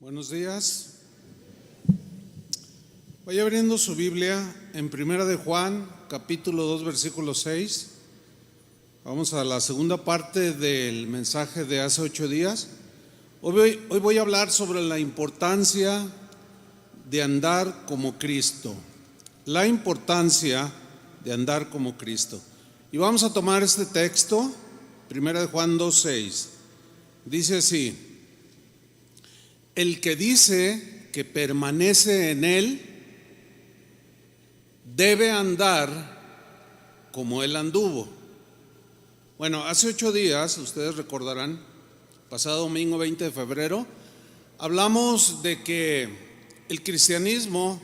Buenos días. Vaya abriendo su Biblia en Primera de Juan, capítulo 2, versículo 6. Vamos a la segunda parte del mensaje de hace 8 días. Hoy voy a hablar sobre la importancia de andar como Cristo. La importancia de andar como Cristo. Y vamos a tomar este texto, Primera de Juan 2, 6. Dice así: el que dice que permanece en Él debe andar como Él anduvo. Bueno, hace 8 días, ustedes recordarán, pasado domingo 20 de febrero, hablamos de que el cristianismo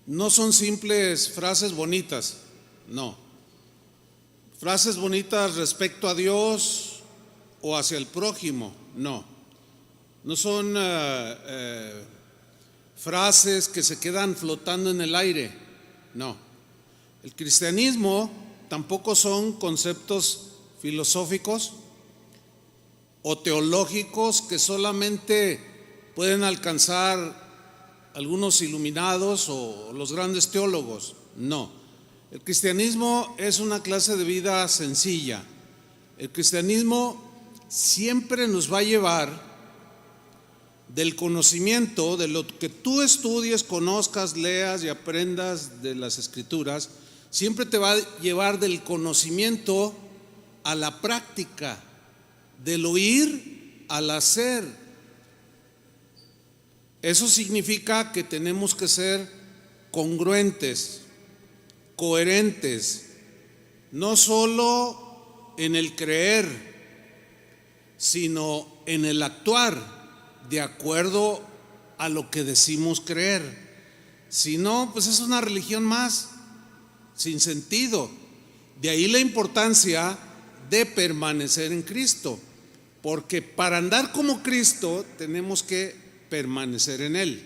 no son simples frases bonitas, no. Frases bonitas respecto a Dios o hacia el prójimo, no. No son frases que se quedan flotando en el aire, no. El cristianismo tampoco son conceptos filosóficos o teológicos que solamente pueden alcanzar algunos iluminados o los grandes teólogos, no. El cristianismo es una clase de vida sencilla. El cristianismo siempre nos va a llevar del conocimiento, de lo que tú estudies, conozcas, leas y aprendas de las Escrituras, siempre te va a llevar del conocimiento a la práctica, del oír al hacer. Eso significa que tenemos que ser congruentes, coherentes, no solo en el creer, sino en el actuar de acuerdo a lo que decimos creer. Si no, pues es una religión más, sin sentido. De ahí la importancia de permanecer en Cristo, porque para andar como Cristo tenemos que permanecer en Él.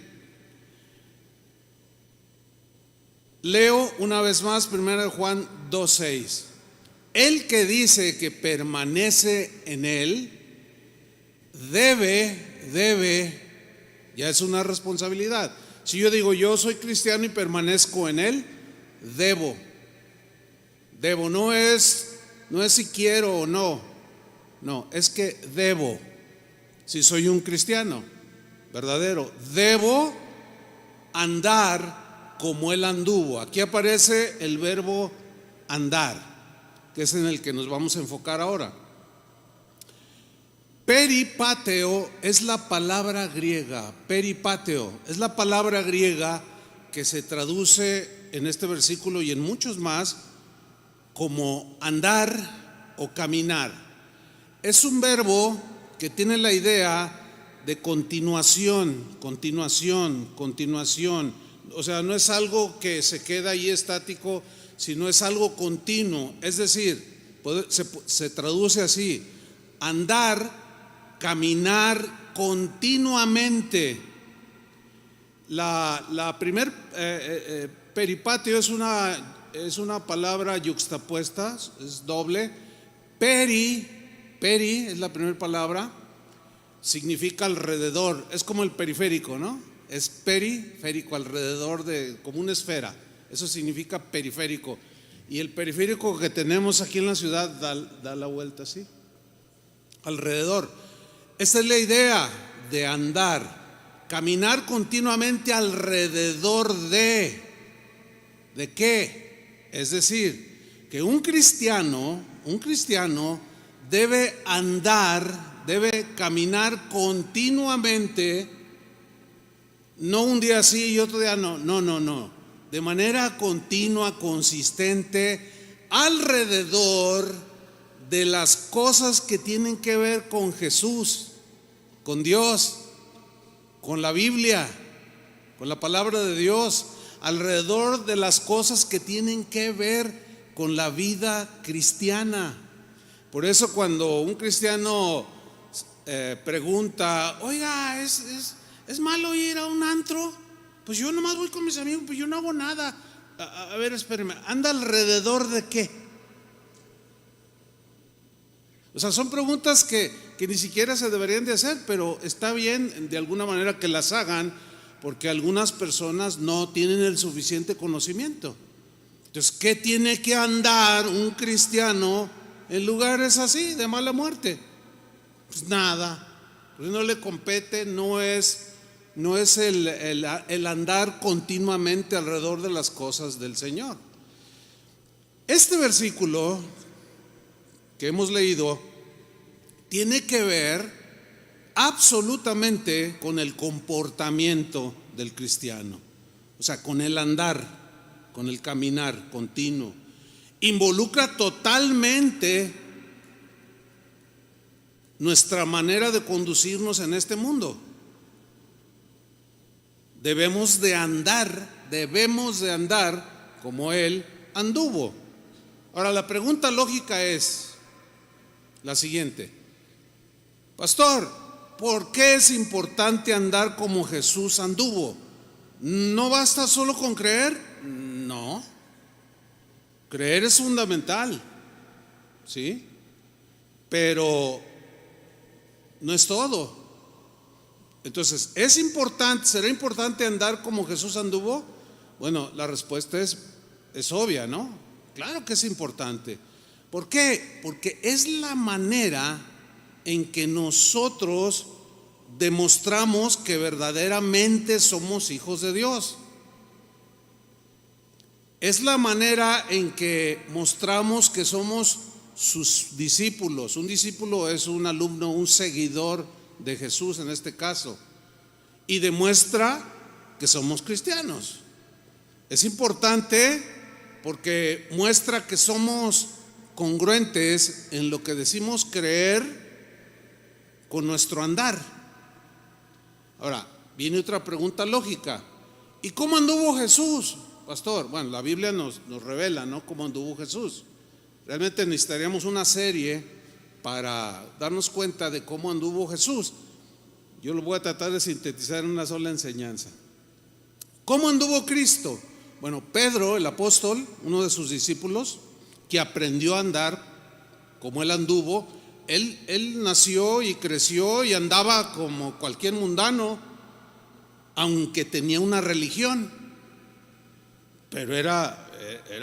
Leo una vez más 1 Juan 2:6. El que dice que permanece en Él debe, ya es una responsabilidad. Si yo digo yo soy cristiano y permanezco en Él, debo, no es si quiero o no, es que debo. Si soy un cristiano verdadero, debo andar como Él anduvo. Aquí aparece el verbo andar, que es en el que nos vamos a enfocar ahora. Peripateo es la palabra griega, es la palabra griega que se traduce en este versículo y en muchos más como andar o caminar. Es un verbo que tiene la idea de continuación. O sea, no es algo que se queda ahí estático, sino es algo continuo. Es decir, se traduce así: andar, caminar continuamente. La primer peripateo es una palabra yuxtapuesta, es doble. Peri es la primera palabra, significa alrededor, es como el periférico, ¿no? Es periférico, alrededor como una esfera, eso significa periférico. Y el periférico que tenemos aquí en la ciudad da la vuelta así, alrededor. Esta es la idea de andar, caminar continuamente alrededor ¿de qué? Es decir, que un cristiano debe andar, debe caminar continuamente, no un día sí y otro día no, de manera continua, consistente, alrededor de las cosas que tienen que ver con Jesús, con Dios, con la Biblia, con la palabra de Dios, alrededor de las cosas que tienen que ver con la vida cristiana. Por eso cuando un cristiano pregunta: oiga, ¿es malo ir a un antro? Pues yo nomás voy con mis amigos, pues yo no hago nada. A ver, espérame, ¿anda alrededor de qué? O sea, son preguntas que que ni siquiera se deberían de hacer, pero está bien de alguna manera que las hagan, porque algunas personas no tienen el suficiente conocimiento. Entonces, ¿qué tiene que andar un cristiano en lugares así de mala muerte? Pues nada, pues no le compete, no es el andar continuamente alrededor de las cosas del Señor. Este versículo que hemos leído tiene que ver absolutamente con el comportamiento del cristiano, o sea, con el andar, con el caminar continuo. Involucra totalmente nuestra manera de conducirnos en este mundo. Debemos de andar como Él anduvo. Ahora, la pregunta lógica es la siguiente: pastor, ¿por qué es importante andar como Jesús anduvo? ¿No basta solo con creer? No, creer es fundamental, ¿sí? Pero no es todo. Entonces, ¿será importante andar como Jesús anduvo? Bueno, la respuesta es obvia, ¿no? Claro que es importante. ¿Por qué? Porque es la manera en que nosotros demostramos que verdaderamente somos hijos de Dios. Es la manera en que mostramos que somos sus discípulos. Un discípulo es un alumno, un seguidor de Jesús en este caso, y demuestra que somos cristianos. Es importante porque muestra que somos congruentes en lo que decimos creer con nuestro andar. Ahora, viene otra pregunta lógica: ¿y cómo anduvo Jesús, pastor? Bueno, la Biblia nos revela, ¿no?, cómo anduvo Jesús. Realmente necesitaríamos una serie para darnos cuenta de cómo anduvo Jesús. Yo lo voy a tratar de sintetizar en una sola enseñanza. ¿Cómo anduvo Cristo? Bueno, Pedro, el apóstol, uno de sus discípulos, que aprendió a andar como él anduvo, él nació y creció y andaba como cualquier mundano, aunque tenía una religión, pero era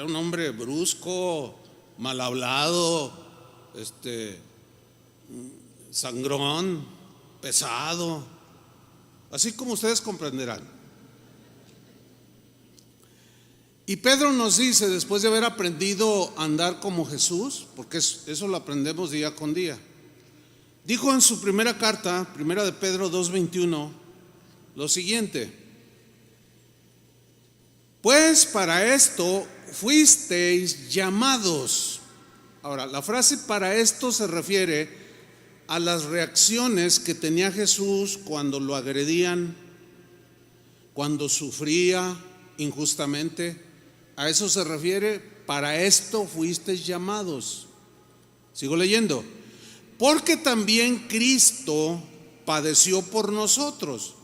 un hombre brusco, mal hablado, sangrón, pesado, así como ustedes comprenderán. Y Pedro nos dice, después de haber aprendido a andar como Jesús, porque eso lo aprendemos día con día, dijo en su primera carta, primera de Pedro 2:21, lo siguiente: pues para esto fuisteis llamados. Ahora, la frase "para esto" se refiere a las reacciones que tenía Jesús cuando lo agredían, cuando sufría injustamente. A eso se refiere: para esto fuisteis llamados. Sigo leyendo: porque también Cristo padeció por nosotros.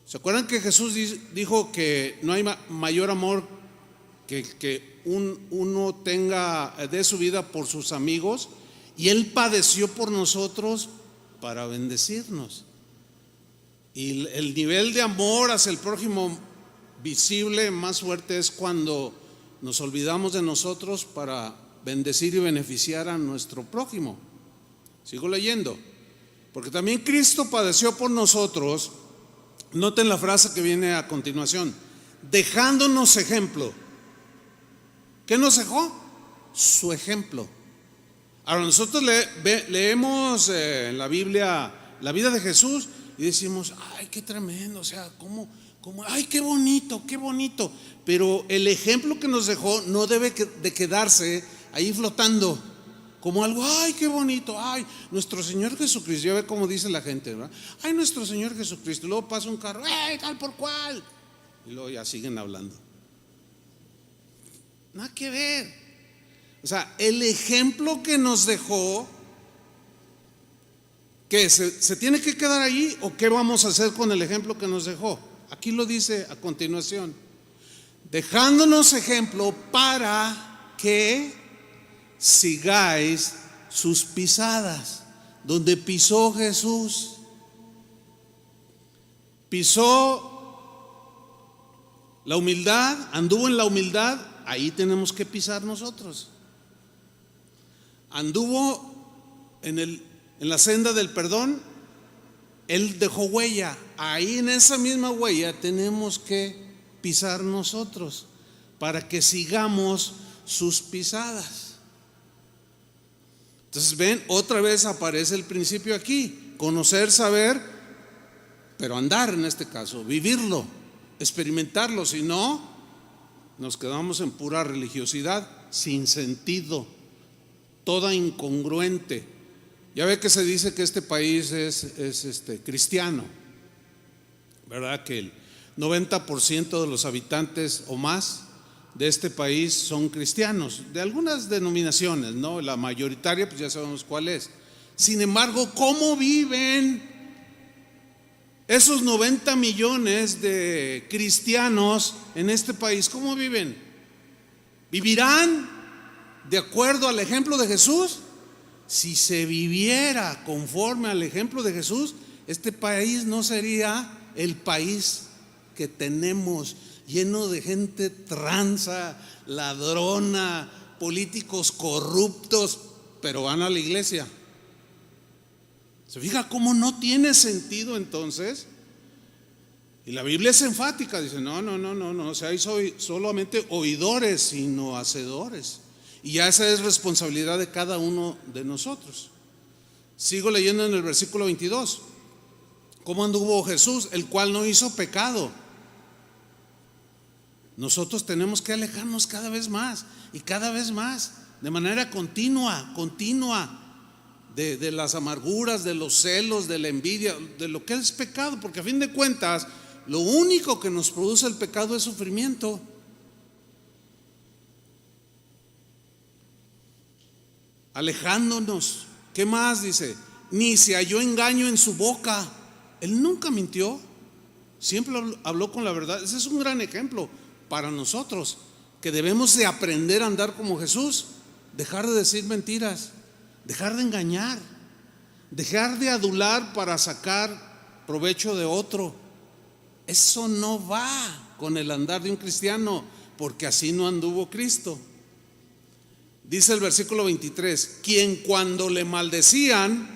¿Se acuerdan que Jesús dijo que no hay mayor amor que uno tenga de su vida por sus amigos? Y Él padeció por nosotros para bendecirnos. Y el nivel de amor hacia el prójimo visible más fuerte es cuando nos olvidamos de nosotros para bendecir y beneficiar a nuestro prójimo. Sigo leyendo: porque también Cristo padeció por nosotros. Noten la frase que viene a continuación: dejándonos ejemplo. ¿Qué nos dejó? Su ejemplo. Ahora, nosotros leemos en la Biblia la vida de Jesús y decimos: ay, qué tremendo, o sea, ay, qué bonito, qué bonito. Pero el ejemplo que nos dejó no debe de quedarse ahí flotando como algo: ay, qué bonito, ay, nuestro Señor Jesucristo. Ya ve cómo dice la gente, ¿verdad? Ay, nuestro Señor Jesucristo. Y luego pasa un carro, ay, tal por cual, y luego ya siguen hablando. Nada que ver. O sea, el ejemplo que nos dejó, ¿qué? ¿Se tiene que quedar ahí o qué vamos a hacer con el ejemplo que nos dejó? Aquí lo dice a continuación: dejándonos ejemplo para que sigáis sus pisadas. donde pisó Jesús. Pisó la humildad, anduvo en la humildad, ahí tenemos que pisar nosotros. Anduvo en la senda del perdón, Él dejó huella, ahí en esa misma huella tenemos que pisar nosotros para que sigamos sus pisadas. Entonces ven, otra vez aparece el principio aquí: conocer, saber, pero andar en este caso, vivirlo, experimentarlo. Si no, nos quedamos en pura religiosidad sin sentido, toda incongruente. Ya ve que se dice que este país es cristiano, ¿verdad? Que el 90% de los habitantes o más de este país son cristianos, de algunas denominaciones, ¿no? La mayoritaria, pues ya sabemos cuál es. Sin embargo, ¿cómo viven esos 90 millones de cristianos en este país? ¿Cómo viven? ¿Vivirán de acuerdo al ejemplo de Jesús? Si se viviera conforme al ejemplo de Jesús, este país no sería el país que tenemos, lleno de gente tranza, ladrona, políticos corruptos, pero van a la iglesia. ¿Se fija cómo no tiene sentido entonces? Y la Biblia es enfática, dice: no seáis solamente oidores, sino hacedores. Y ya esa es responsabilidad de cada uno de nosotros. Sigo leyendo en el versículo 22. ¿Cómo anduvo Jesús, el cual no hizo pecado? Nosotros tenemos que alejarnos cada vez más y cada vez más, de manera continua, de las amarguras, de los celos, de la envidia, de lo que es pecado, porque a fin de cuentas, lo único que nos produce el pecado es sufrimiento. Alejándonos. ¿Qué más dice? Ni se halló engaño en su boca. Él nunca mintió, siempre habló con la verdad. Ese es un gran ejemplo para nosotros, que debemos de aprender a andar como Jesús, dejar de decir mentiras, dejar de engañar, dejar de adular para sacar provecho de otro. Eso no va con el andar de un cristiano, porque así no anduvo Cristo. Dice el versículo 23: quien cuando le maldecían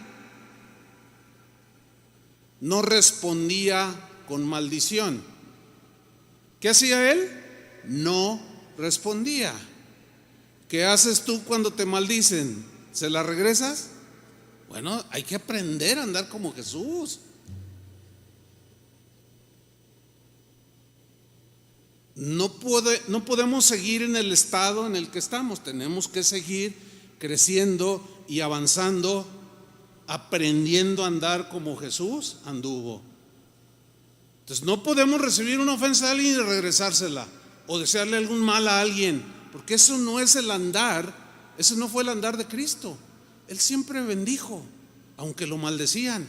no respondía con maldición. ¿Qué hacía él? No respondía. ¿Qué haces tú cuando te maldicen? ¿Se la regresas? Bueno, hay que aprender a andar como Jesús. No podemos seguir en el estado en el que estamos. Tenemos que seguir creciendo y avanzando, aprendiendo a andar como Jesús anduvo. Entonces no podemos recibir una ofensa de alguien y regresársela, o desearle algún mal a alguien, porque eso no es el andar. Ese no fue el andar de Cristo. Él siempre bendijo, aunque lo maldecían.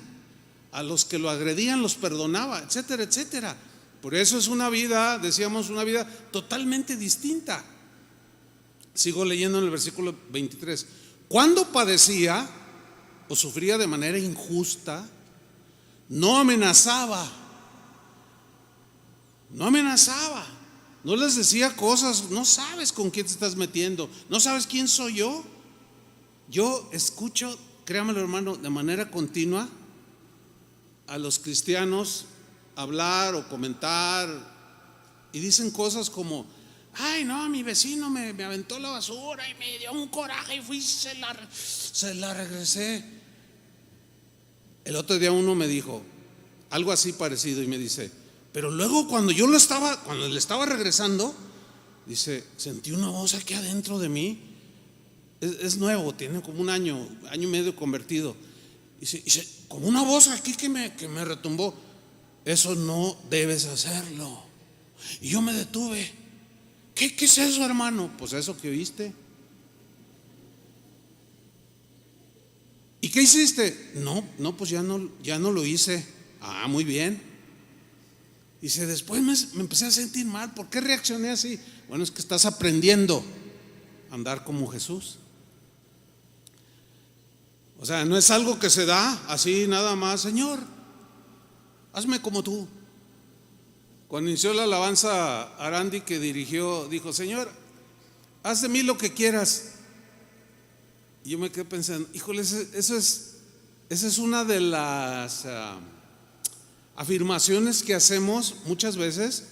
A los que lo agredían los perdonaba, etcétera, etcétera. Por eso es una vida, decíamos, una vida totalmente distinta. Sigo leyendo en el versículo 23. Cuando padecía o sufría de manera injusta, no amenazaba, no les decía cosas: no sabes con quién te estás metiendo, no sabes quién soy yo. Yo escucho, créamelo hermano, de manera continua a los cristianos hablar o comentar, y dicen cosas como: ay no, mi vecino me aventó la basura y me dio un coraje y fui y se la regresé. El otro día uno me dijo algo así parecido y me dice: pero luego cuando le estaba regresando, dice, sentí una voz aquí adentro de mí. Es nuevo, tiene como un año y medio convertido. Dice, como una voz aquí que me retumbó: eso no debes hacerlo. Y yo me detuve. ¿Qué es eso, hermano? Pues eso que oíste. ¿Y qué hiciste? No, pues ya no lo hice. Ah, muy bien. Dice, después me empecé a sentir mal. ¿Por qué reaccioné así? Bueno, es que estás aprendiendo a andar como Jesús. O sea, no es algo que se da así nada más. Señor, hazme como tú. Cuando inició la alabanza, Arandi, que dirigió, dijo: Señor, haz de mí lo que quieras. Y yo me quedé pensando, híjole, esa es una de las afirmaciones que hacemos muchas veces,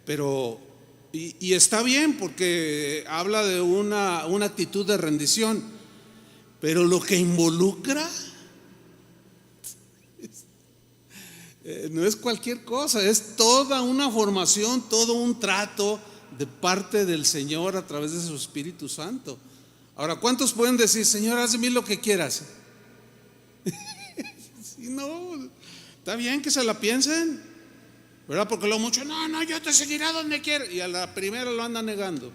pero y está bien, porque habla de una actitud de rendición, pero lo que involucra no es cualquier cosa, es toda una formación, todo un trato de parte del Señor a través de su Espíritu Santo. Ahora, ¿cuántos pueden decir: Señor, haz de mí lo que quieras? Sí, no, está bien que se la piensen, ¿verdad? Porque luego mucho: no, yo te seguiré a donde quiera, y a la primera lo anda negando.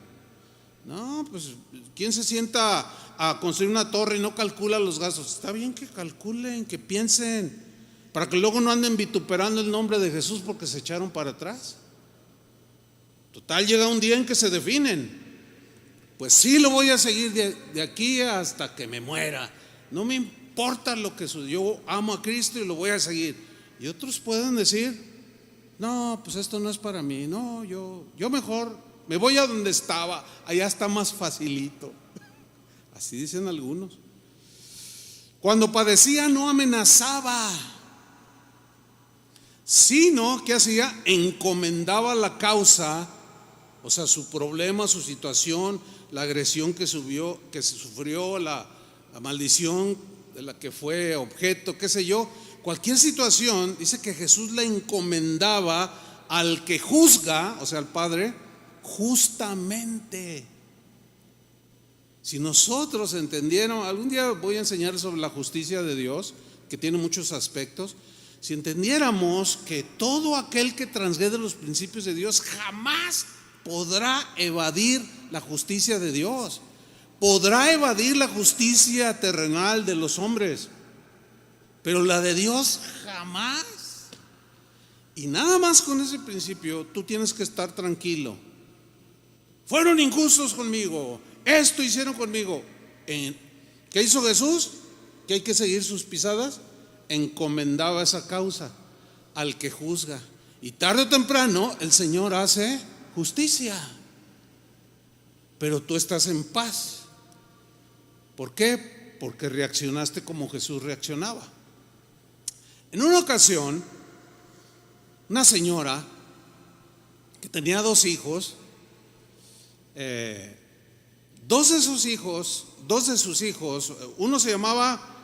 No, pues ¿quién se sienta a construir una torre y no calcula los gastos? Está bien que calculen, que piensen, para que luego no anden vituperando el nombre de Jesús porque se echaron para atrás. Total, llega un día en que se definen: pues sí, lo voy a seguir de aquí hasta que me muera. No me importa lo que suceda, yo amo a Cristo y lo voy a seguir. Y otros pueden decir: no, pues esto no es para mí. No, yo mejor me voy a donde estaba, allá está más facilito. Así dicen algunos. Cuando padecía no amenazaba, sino que hacía, encomendaba la causa, o sea, su problema, su situación, la agresión que sufrió, la maldición de la que fue objeto, qué sé yo, cualquier situación. Dice que Jesús le encomendaba al que juzga, o sea, al Padre, justamente. Si nosotros entendiéramos, algún día voy a enseñar sobre la justicia de Dios, que tiene muchos aspectos. Si entendiéramos que todo aquel que transgrede los principios de Dios jamás podrá evadir la justicia de Dios, podrá evadir la justicia terrenal de los hombres, pero la de Dios jamás. Y nada más con ese principio tú tienes que estar tranquilo. Fueron injustos conmigo, esto hicieron conmigo. ¿Qué hizo Jesús? Que hay que seguir sus pisadas. Encomendaba esa causa al que juzga, y tarde o temprano el Señor hace justicia, pero tú estás en paz. ¿Por qué? Porque reaccionaste como Jesús reaccionaba. En una ocasión, una señora que tenía dos hijos, dos de sus hijos, uno se llamaba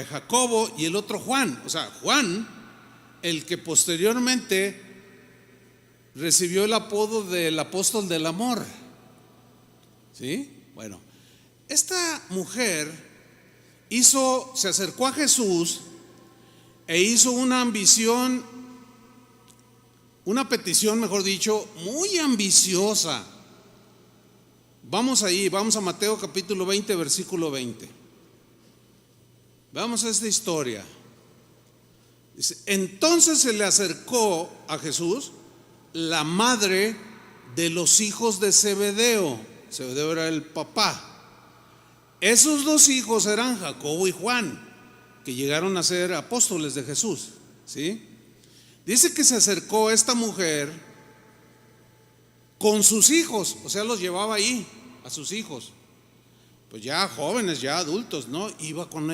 Jacobo y el otro Juan. O sea, Juan, el que posteriormente recibió el apodo del apóstol del amor. ¿Sí? Bueno, esta mujer se acercó a Jesús e hizo una petición, mejor dicho, muy ambiciosa. Vamos a Mateo capítulo 20, versículo 20. Vamos a esta historia. Dice: entonces se le acercó a Jesús la madre de los hijos de Zebedeo. Zebedeo era el papá. Esos dos hijos eran Jacobo y Juan, que llegaron a ser apóstoles de Jesús. ¿Sí? Dice que se acercó esta mujer con sus hijos, o sea, los llevaba ahí, a sus hijos, pues ya jóvenes, ya adultos, ¿no? Iba con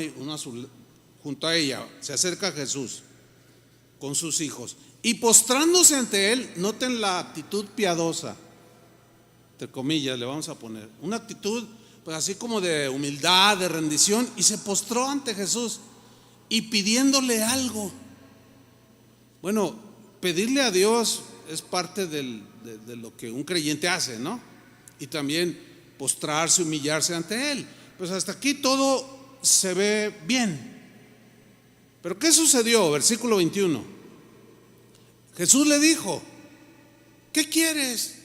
junto a ella, se acerca a Jesús con sus hijos, y postrándose ante él. Noten la actitud piadosa, entre comillas le vamos a poner, una actitud pues así como de humildad, de rendición, y se postró ante Jesús y pidiéndole algo. Bueno, pedirle a Dios es parte de lo que un creyente hace, ¿no? Y también postrarse, humillarse ante Él. Pues hasta aquí todo se ve bien. Pero ¿qué sucedió? Versículo 21. Jesús le dijo: ¿qué quieres?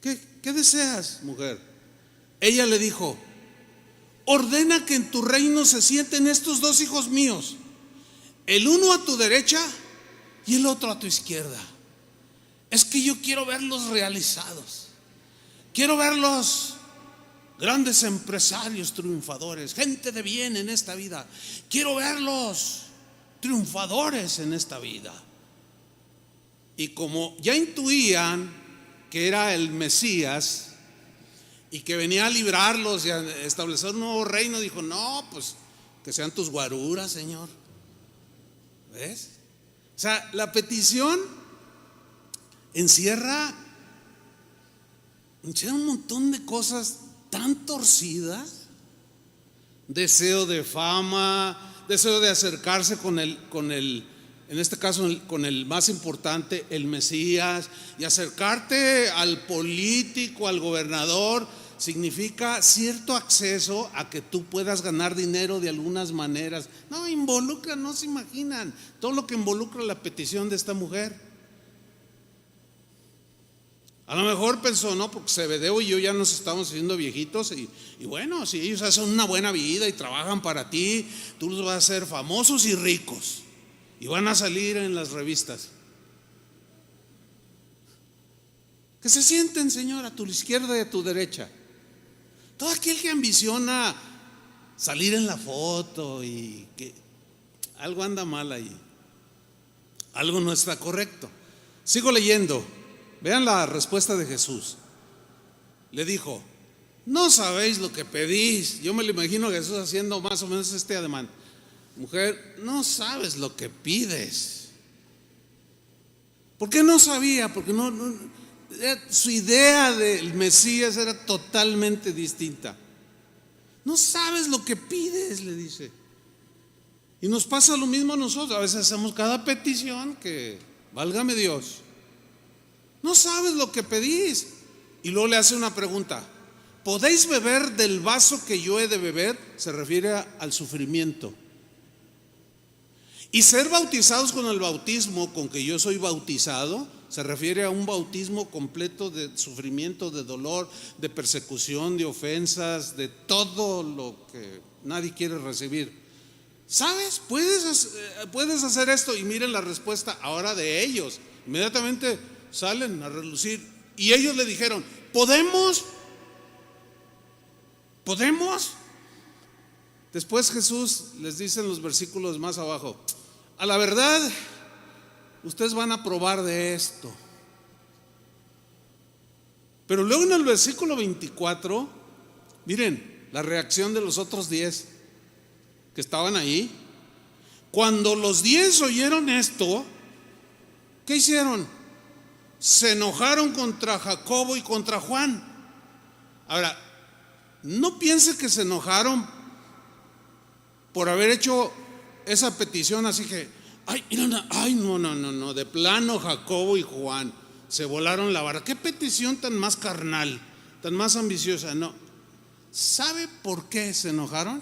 ¿Qué deseas, mujer? Ella le dijo: ordena que en tu reino se sienten estos dos hijos míos, el uno a tu derecha y el otro a tu izquierda. Es que yo quiero verlos realizados, quiero verlos grandes empresarios triunfadores, gente de bien en esta vida. Quiero verlos triunfadores en esta vida. Y como ya intuían que era el Mesías y que venía a librarlos y a establecer un nuevo reino, dijo: no, pues que sean tus guaruras, Señor. ¿Ves? O sea, la petición encierra un montón de cosas tan torcidas: deseo de fama, deseo de acercarse con el, en este caso con el más importante, el Mesías. Y acercarte al político, al gobernador, significa cierto acceso a que tú puedas ganar dinero de algunas maneras. No, involucra, no se imaginan todo lo que involucra la petición de esta mujer. A lo mejor pensó: no, porque Zebedeo y yo ya nos estamos haciendo viejitos y bueno, si ellos hacen una buena vida y trabajan para ti, tú los vas a hacer famosos y ricos y van a salir en las revistas. Que se sienten, Señor, a tu izquierda y a tu derecha. Todo aquel que ambiciona salir en la foto y que algo anda mal ahí, algo no está correcto. Sigo leyendo. Vean la respuesta de Jesús. Le dijo: no sabéis lo que pedís. Yo me lo imagino a Jesús haciendo más o menos este ademán: mujer, no sabes lo que pides. ¿Por qué no sabía? Porque su idea del Mesías era totalmente distinta. No sabes lo que pides, le dice. Y nos pasa lo mismo a nosotros. A veces hacemos cada petición que, válgame Dios, no sabes lo que pedís. Y luego le hace una pregunta: ¿podéis beber del vaso que yo he de beber? Se refiere al sufrimiento. Y ser bautizados con el bautismo con que yo soy bautizado se refiere a un bautismo completo de sufrimiento, de dolor, de persecución, de ofensas, de todo lo que nadie quiere recibir. ¿Sabes? Puedes hacer esto. Y miren la respuesta ahora de ellos. Inmediatamente salen a relucir. Y ellos le dijeron: ¿podemos? Después Jesús les dice en los versículos más abajo: a la verdad, ustedes van a probar de esto. Pero luego en el versículo 24, miren la reacción de los otros 10 que estaban ahí. Cuando los 10 oyeron esto, ¿qué hicieron? Se enojaron contra Jacobo y contra Juan. Ahora, no piense que se enojaron por haber hecho esa petición así que, no, de plano Jacobo y Juan se volaron la vara. ¿Qué petición tan más carnal, tan más ambiciosa? No. ¿Sabe por qué se enojaron?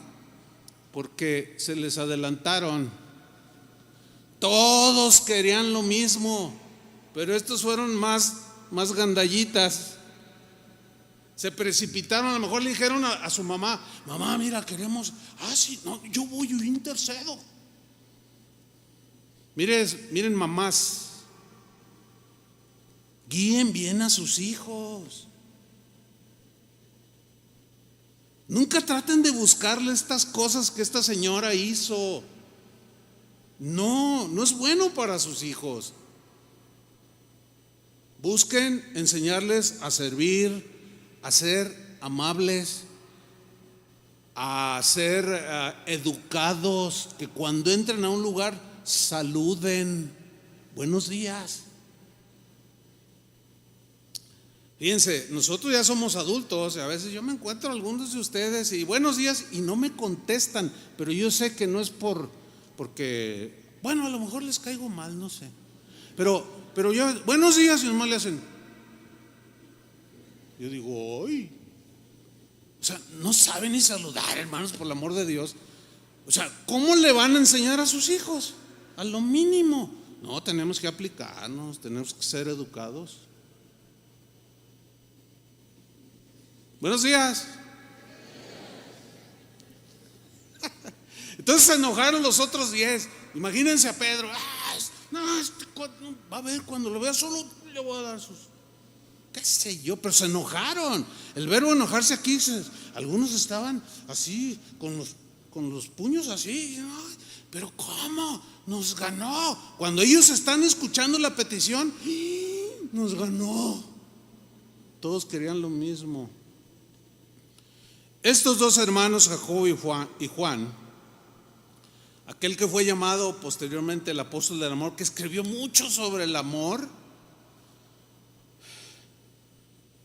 Porque se les adelantaron. Todos querían lo mismo, pero estos fueron más gandallitas. Se precipitaron. A lo mejor le dijeron a su mamá: mamá, mira, queremos, sí, no, yo voy, yo intercedo. Miren mamás, guíen bien a sus hijos. Nunca traten de buscarle estas cosas que esta señora hizo. No es bueno para sus hijos. Busquen enseñarles a servir, a ser amables, a ser educados, que cuando entren a un lugar saluden: buenos días. Fíjense, nosotros ya somos adultos y a veces yo me encuentro a algunos de ustedes y buenos días y no me contestan, pero yo sé que no es porque, bueno, a lo mejor les caigo mal, no sé, pero yo, buenos días, y nomás le hacen. Yo digo: ¡ay! O sea, no saben ni saludar, hermanos, por el amor de Dios. O sea, ¿cómo le van a enseñar a sus hijos? A lo mínimo. No, tenemos que aplicarnos, tenemos que ser educados. Buenos días. Entonces se enojaron los otros 10. Imagínense a Pedro: va a ver, cuando lo vea solo le voy a dar sus. qué sé yo, pero se enojaron. El verbo enojarse aquí, algunos estaban así, con los puños así. Ay, pero ¿cómo? Nos ganó. Cuando ellos están escuchando la petición, nos ganó. Todos querían lo mismo. Estos dos hermanos, Jacobo y Juan, aquel que fue llamado posteriormente el apóstol del amor, que escribió mucho sobre el amor,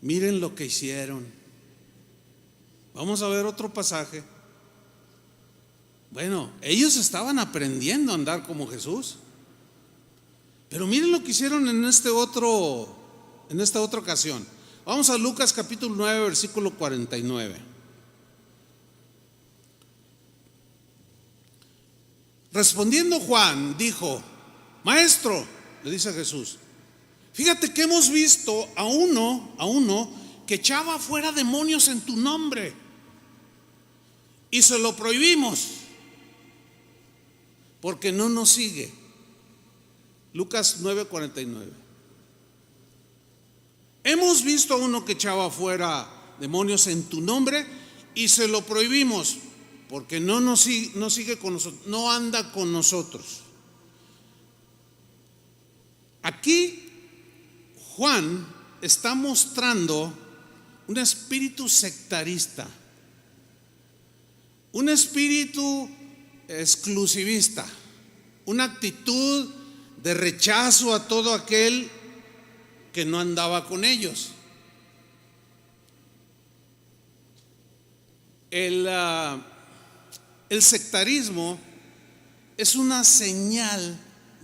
miren lo que hicieron. Vamos a ver otro pasaje. Bueno, ellos estaban aprendiendo a andar como Jesús, pero miren lo que hicieron en esta otra ocasión. Vamos a Lucas capítulo 9, versículo 49. Respondiendo Juan, dijo: Maestro, le dice a Jesús, fíjate que hemos visto a uno que echaba fuera demonios en tu nombre y se lo prohibimos porque no nos sigue. Lucas 9:49. Hemos visto a uno que echaba fuera demonios en tu nombre y se lo prohibimos porque no sigue con nosotros, no anda con nosotros. Aquí Juan está mostrando un espíritu sectarista, un espíritu exclusivista, una actitud de rechazo a todo aquel que no andaba con ellos. El sectarismo es una señal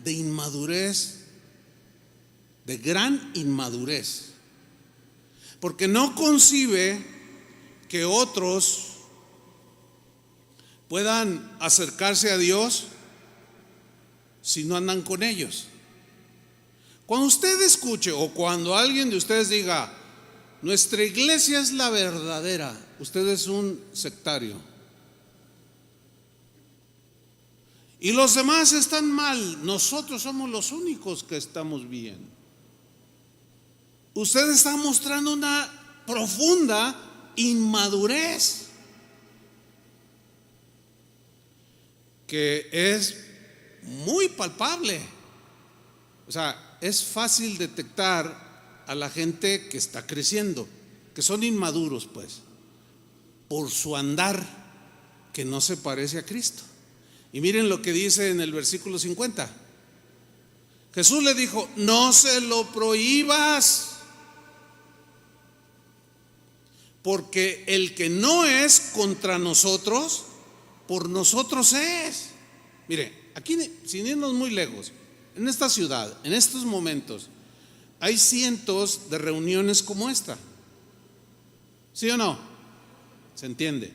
de inmadurez, de gran inmadurez, porque no concibe que otros puedan acercarse a Dios si no andan con ellos. Cuando usted escuche o cuando alguien de ustedes diga: nuestra iglesia es la verdadera, usted es un sectario. Y los demás están mal, nosotros somos los únicos que estamos bien. Usted está mostrando una profunda inmadurez que es muy palpable. O sea, es fácil detectar a la gente que está creciendo, que son inmaduros, pues, por su andar que no se parece a Cristo. Y miren lo que dice en el versículo 50. Jesús le dijo: no se lo prohíbas, porque el que no es contra nosotros, por nosotros es. Mire, aquí, sin irnos muy lejos, en esta ciudad, en estos momentos, hay cientos de reuniones como esta. ¿Sí o no? ¿Se entiende?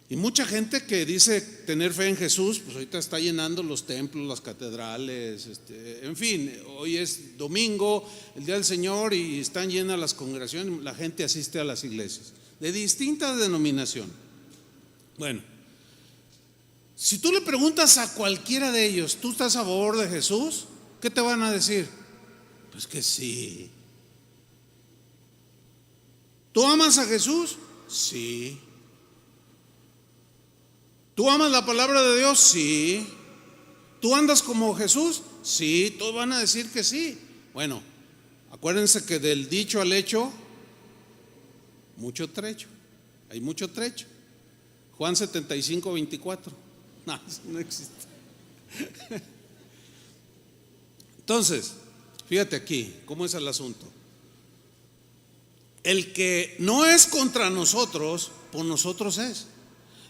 Y mucha gente que dice tener fe en Jesús, pues ahorita está llenando los templos, las catedrales, en fin, hoy es domingo, el día del Señor, y están llenas las congregaciones, la gente asiste a las iglesias de distinta denominación. Bueno, si tú le preguntas a cualquiera de ellos: ¿tú estás a favor de Jesús? ¿Qué te van a decir? Pues que sí. ¿Tú amas a Jesús? Sí. ¿Tú amas la palabra de Dios? Sí. ¿Tú andas como Jesús? Sí. Todos van a decir que sí. Bueno, acuérdense que del dicho al hecho, mucho trecho. Hay mucho trecho. Juan 75:24. No, eso no existe. Entonces, fíjate aquí cómo es el asunto. El que no es contra nosotros, por nosotros es.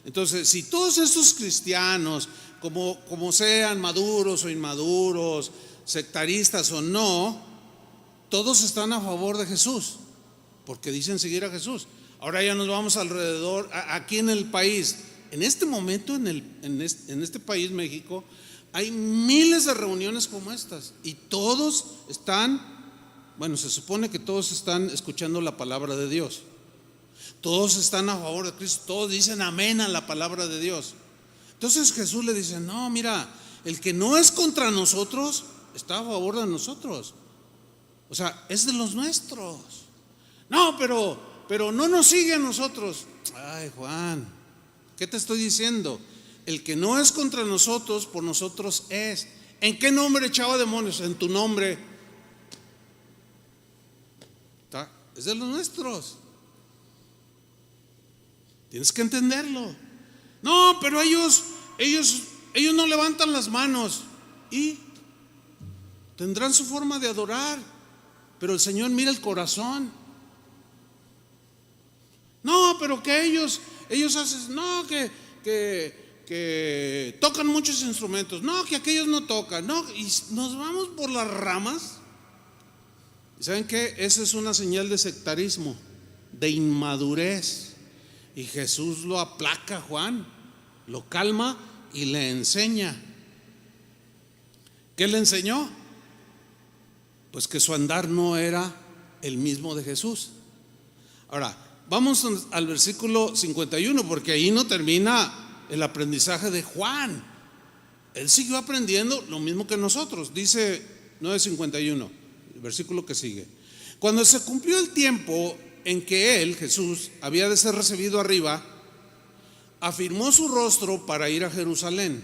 Entonces, si todos estos cristianos, como sean, maduros o inmaduros, sectaristas o no, todos están a favor de Jesús, porque dicen seguir a Jesús. Ahora ya nos vamos alrededor, aquí en el país, en este momento en este país, México, hay miles de reuniones como estas, y todos están, bueno, se supone que todos están escuchando la palabra de Dios. Todos están a favor de Cristo, todos dicen amén a la palabra de Dios. Entonces Jesús le dice: no, mira, el que no es contra nosotros está a favor de nosotros. O sea, es de los nuestros. No, pero no nos sigue a nosotros. Ay, Juan, ¿qué te estoy diciendo? El que no es contra nosotros, por nosotros es. ¿En qué nombre echaba demonios? En tu nombre. Es de los nuestros. Tienes que entenderlo. No, pero ellos no levantan las manos y tendrán su forma de adorar, pero el Señor mira el corazón. No, pero que ellos hacen, no, que tocan muchos instrumentos, no, que aquellos no tocan, no, y nos vamos por las ramas. ¿Y saben qué? Esa es una señal de sectarismo, de inmadurez. Y Jesús lo aplaca, Juan, lo calma y le enseña. ¿Qué le enseñó? Pues que su andar no era el mismo de Jesús. Ahora, vamos al versículo 51, porque ahí no termina el aprendizaje de Juan. Él siguió aprendiendo lo mismo que nosotros. Dice 9:51, el versículo que sigue. Cuando se cumplió el tiempo en que él, Jesús, había de ser recibido arriba, afirmó su rostro para ir a Jerusalén.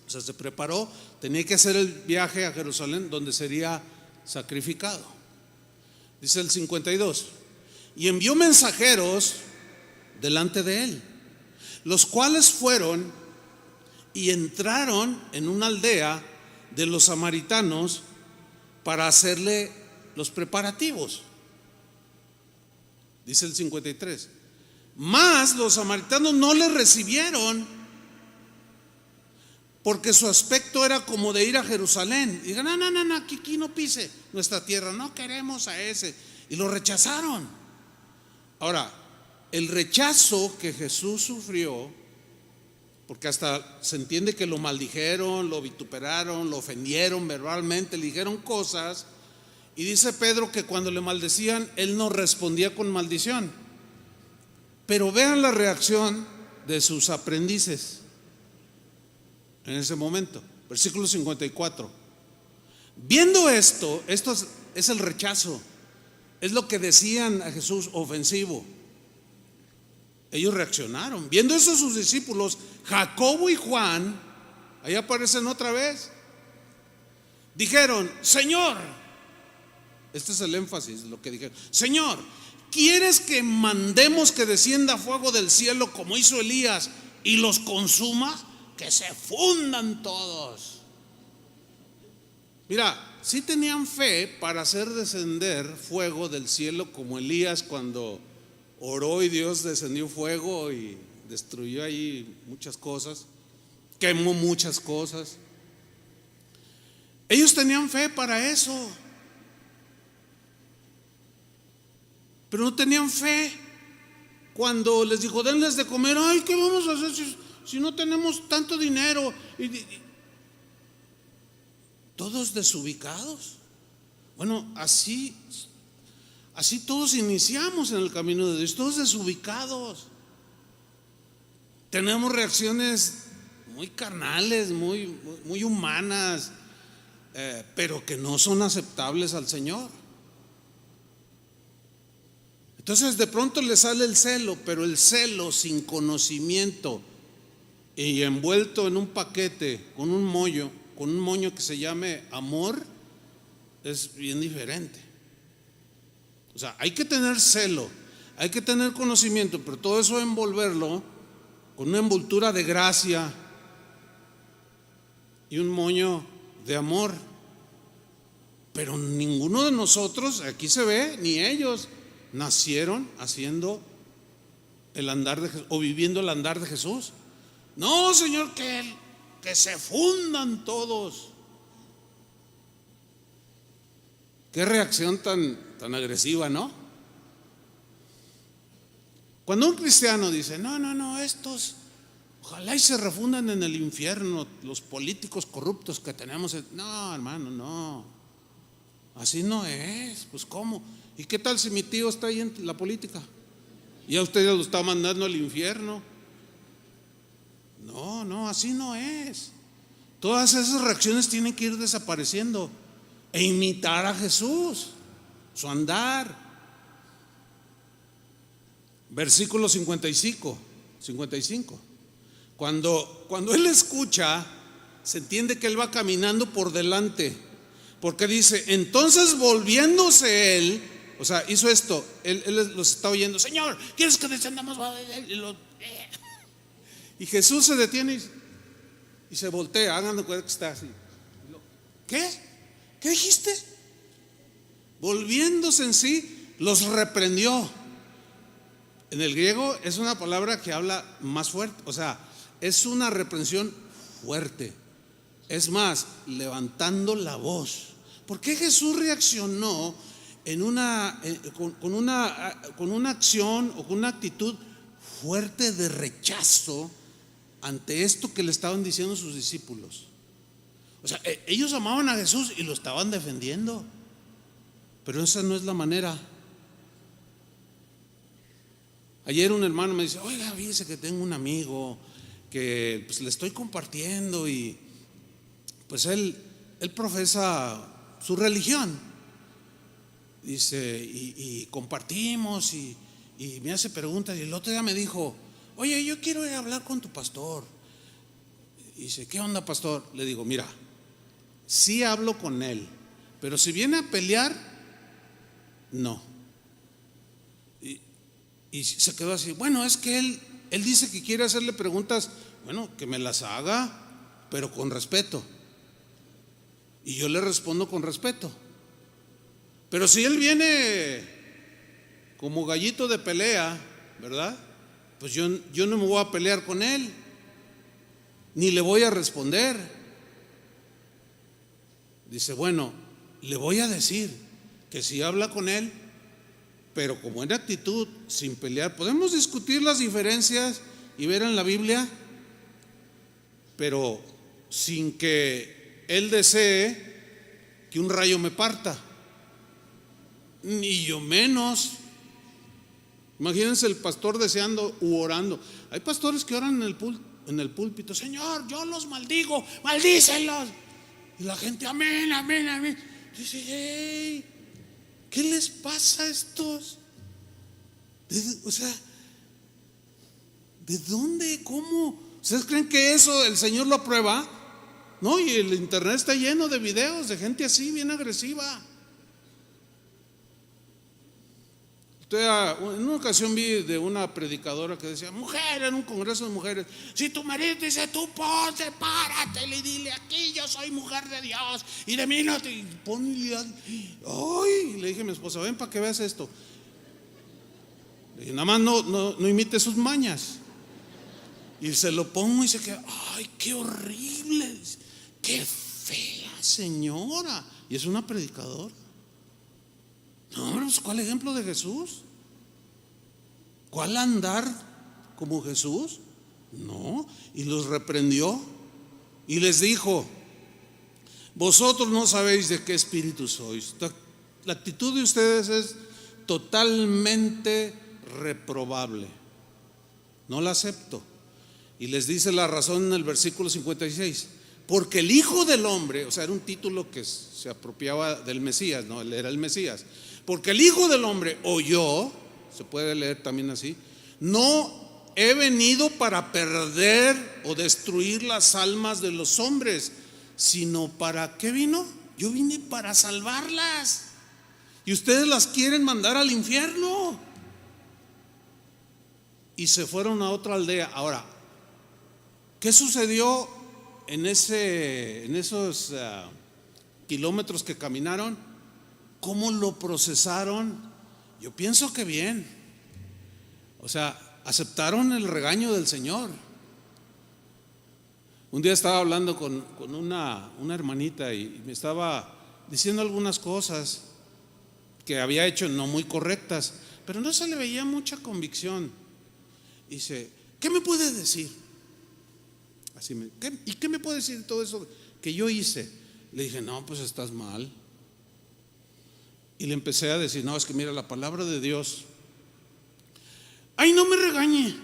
O sea, se preparó, tenía que hacer el viaje a Jerusalén, donde sería sacrificado. Dice el 52, y envió mensajeros delante de él, los cuales fueron y entraron en una aldea de los samaritanos para hacerle los preparativos. Dice el 53, mas los samaritanos no le recibieron, porque su aspecto era como de ir a Jerusalén. Y digan, no, aquí no pise nuestra tierra, no queremos a ese. Y lo rechazaron. Ahora, el rechazo que Jesús sufrió, porque hasta se entiende que lo maldijeron, lo vituperaron, lo ofendieron verbalmente, le dijeron cosas. Y dice Pedro que cuando le maldecían, él no respondía con maldición. Pero vean la reacción de sus aprendices en ese momento. Versículo 54. Viendo esto es el rechazo, es lo que decían a Jesús ofensivo. Ellos reaccionaron. Viendo eso sus discípulos, Jacobo y Juan, ahí aparecen otra vez, dijeron, Señor, este es el énfasis de lo que dijeron, Señor, ¿quieres que mandemos que descienda fuego del cielo como hizo Elías y los consuma? Que se fundan todos. Mira, sí tenían fe para hacer descender fuego del cielo como Elías cuando oró y Dios descendió fuego y destruyó ahí muchas cosas, quemó muchas cosas. Ellos tenían fe para eso, pero no tenían fe cuando les dijo, denles de comer. Ay, ¿qué vamos a hacer si no tenemos tanto dinero? Todos desubicados. Bueno, así todos iniciamos en el camino de Dios, todos desubicados. Tenemos reacciones muy carnales, muy humanas, pero que no son aceptables al Señor. Entonces de pronto le sale el celo, pero el celo sin conocimiento y envuelto en un paquete con un moño que se llame amor, es bien diferente. O sea, hay que tener celo, hay que tener conocimiento, pero todo eso envolverlo con una envoltura de gracia y un moño de amor. Pero ninguno de nosotros, aquí se ve, ni ellos nacieron haciendo el andar de Jesús o viviendo el andar de Jesús. No, Señor, que se fundan todos. Qué reacción tan agresiva, ¿no? Cuando un cristiano dice, no, estos ojalá y se refundan en el infierno, los políticos corruptos que tenemos. No, hermano, no, así no es. Pues ¿cómo? ¿Y qué tal si mi tío está ahí en la política? Y a usted ya lo está mandando al infierno. No, así no es. Todas esas reacciones tienen que ir desapareciendo. e imitar a Jesús, su andar. Versículo 55. Cuando él escucha, se entiende que él va caminando por delante, porque dice, entonces volviéndose él, o sea, hizo esto, él los está oyendo, Señor, ¿quieres que descendamos? Y Jesús se detiene y se voltea, hagan de cuenta que está así. ¿Qué? ¿Qué dijiste? Volviéndose en sí, los reprendió. En el griego es una palabra que habla más fuerte, o sea, es una reprensión fuerte. Es más, levantando la voz. ¿Por qué Jesús reaccionó con una acción o con una actitud fuerte de rechazo ante esto que le estaban diciendo sus discípulos? O sea, ellos amaban a Jesús y lo estaban defendiendo, pero esa no es la manera. Ayer un hermano me dice, oiga, fíjese que tengo un amigo que pues le estoy compartiendo y pues él profesa su religión. Dice, y compartimos y me hace preguntas. Y el otro día me dijo, oye, yo quiero ir a hablar con tu pastor. Y dice, ¿qué onda, pastor? Le digo, mira, sí hablo con él, pero si viene a pelear, no. Y se quedó así. Bueno, es que él dice que quiere hacerle preguntas. Bueno, que me las haga, pero con respeto. Y yo le respondo con respeto. Pero si él viene como gallito de pelea, ¿verdad? Pues yo no me voy a pelear con él, ni le voy a responder. Dice, bueno, le voy a decir que si habla con él, pero con buena actitud, sin pelear. Podemos discutir las diferencias y ver en la Biblia, pero sin que él desee que un rayo me parta, ni yo menos. Imagínense el pastor deseando u orando. Hay pastores que oran en el púlpito, Señor, yo los maldigo, maldícelos. Y la gente, amén, amén, amén. Dice, hey, ¿qué les pasa a estos? O sea, ¿de dónde? ¿Cómo? ¿Ustedes creen que eso el Señor lo aprueba? No, y el internet está lleno de videos de gente así, bien agresiva. En una ocasión vi de una predicadora que decía, mujer, en un congreso de mujeres, si tu marido dice, tú ponte, párate y dile, aquí yo soy mujer de Dios y de mí no te ponle. Ay, le dije a mi esposa, ven para que veas esto. Le dije, nada más no imite sus mañas. Y se lo pongo y se queda, ay, qué horrible, qué fea señora. Y es una predicadora. No, pues, ¿cuál ejemplo de Jesús? ¿Cuál andar como Jesús? No, y los reprendió y les dijo, vosotros no sabéis de qué espíritu sois. La actitud de ustedes es totalmente reprobable. No la acepto. Y les dice la razón en el versículo 56. Porque el Hijo del Hombre, o sea, era un título que se apropiaba del Mesías, no, él era el Mesías. Porque el Hijo del Hombre, o yo, se puede leer también así, no he venido para perder o destruir las almas de los hombres, sino para, ¿qué vino? Yo vine para salvarlas. Y ustedes las quieren mandar al infierno. Y se fueron a otra aldea. Ahora, ¿qué sucedió en esos kilómetros que caminaron? ¿Cómo lo procesaron? Yo pienso que bien. O sea, aceptaron el regaño del Señor. Un día estaba hablando con una hermanita y me estaba diciendo algunas cosas que había hecho no muy correctas, pero no se le veía mucha convicción. Dice, ¿qué me puede decir? ¿Y qué me puede decir de todo eso que yo hice? Le dije, no, pues estás mal. Y le empecé a decir, no, es que mira la palabra de Dios. Ay, no me regañe.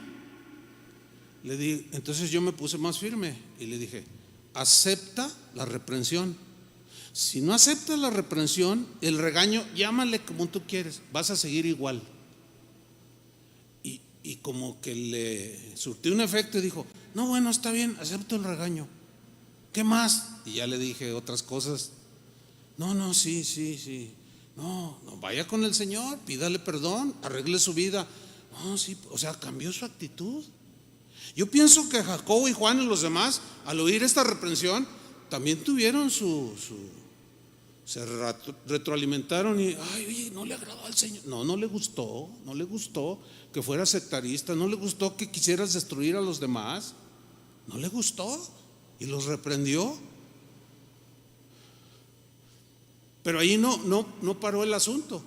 Le dije, entonces yo me puse más firme y le dije, acepta la reprensión. Si no aceptas la reprensión, el regaño, llámale como tú quieres, vas a seguir igual. Y como que le surtió un efecto y dijo: no, bueno, está bien, acepto el regaño. ¿Qué más? Y ya le dije otras cosas. No, sí. No, vaya con el Señor, pídale perdón, arregle su vida. No, sí, o sea, cambió su actitud. Yo pienso que Jacobo y Juan y los demás, al oír esta reprensión, también tuvieron se retroalimentaron y, ay, oye, no le agradó al Señor. No le gustó que fueras sectarista, no le gustó que quisieras destruir a los demás, no le gustó y los reprendió. Pero ahí no paró el asunto.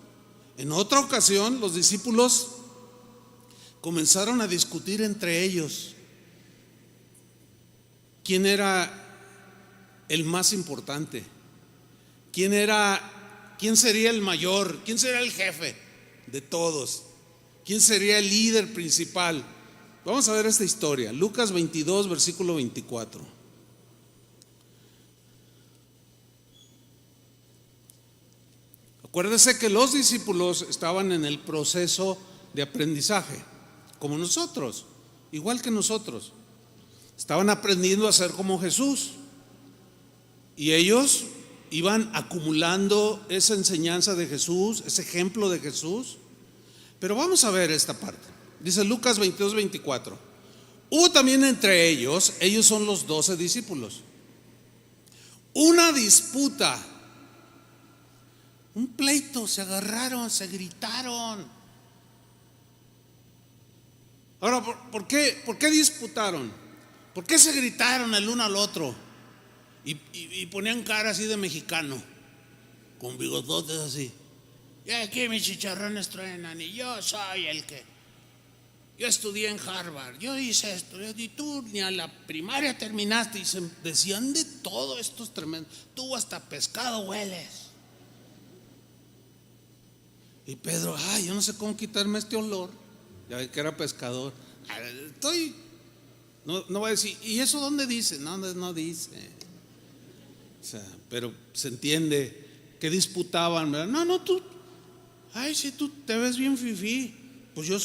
En otra ocasión, los discípulos comenzaron a discutir entre ellos quién era el más importante, quién sería el mayor, quién sería el jefe de todos, quién sería el líder principal. Vamos a ver esta historia, Lucas 22, versículo 24. Acuérdese que los discípulos estaban en el proceso de aprendizaje, como nosotros, igual que nosotros. Estaban aprendiendo a ser como Jesús. Y ellos iban acumulando esa enseñanza de Jesús, ese ejemplo de Jesús. Pero vamos a ver esta parte. Dice Lucas 22, 24. Hubo también entre ellos son los 12 discípulos, una disputa, un pleito, se agarraron, se gritaron. Ahora, ¿por qué disputaron? ¿Por qué se gritaron el uno al otro? Y ponían cara así de mexicano, con bigototes así. Y aquí mis chicharrones truenan, y yo soy yo estudié en Harvard, yo hice esto, y tú ni a la primaria terminaste. Y se decían de todo estos tremendos. Tú hasta pescado hueles. Y Pedro, yo no sé cómo quitarme este olor. Ya ve que era pescador. No voy a decir, ¿y eso dónde dice? No dice. O sea, pero se entiende que disputaban, ¿verdad? No, tú, si tú te ves bien fifí, pues yo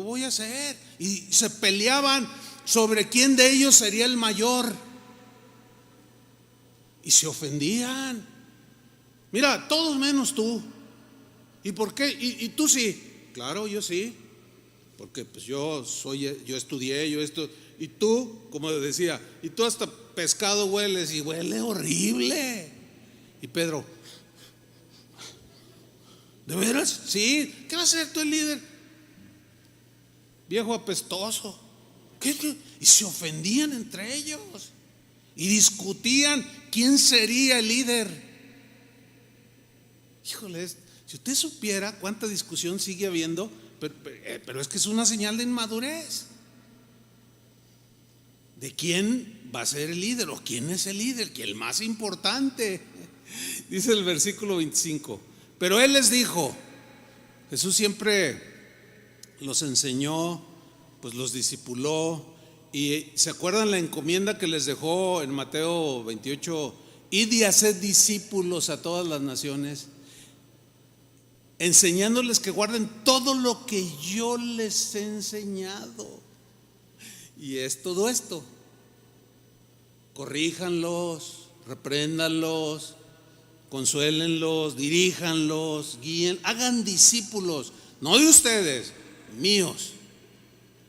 voy a ser. Y se peleaban sobre quién de ellos sería el mayor. Y se ofendían. Mira, todos menos tú. ¿Y por qué? ¿Y tú sí? Claro, yo sí, porque pues yo estudié, yo esto. Y tú, como decía, y tú hasta pescado hueles, y huele horrible. Y Pedro, ¿de veras? Sí. ¿Qué va a ser tú el líder? Viejo apestoso. ¿Qué? Y se ofendían entre ellos y discutían quién sería el líder. Híjole, si usted supiera cuánta discusión sigue habiendo, pero es que es una señal de inmadurez. ¿De quién va a ser el líder o quién es el líder? Que el más importante. Dice el versículo 25. Pero él les dijo, Jesús siempre los enseñó, pues los discipuló. Y ¿se acuerdan la encomienda que les dejó en Mateo 28? Id y haced discípulos a todas las naciones, enseñándoles que guarden todo lo que yo les he enseñado. Y es todo esto: corríjanlos, repréndanlos, consuélenlos, diríjanlos, guíen, hagan discípulos, no de ustedes, míos,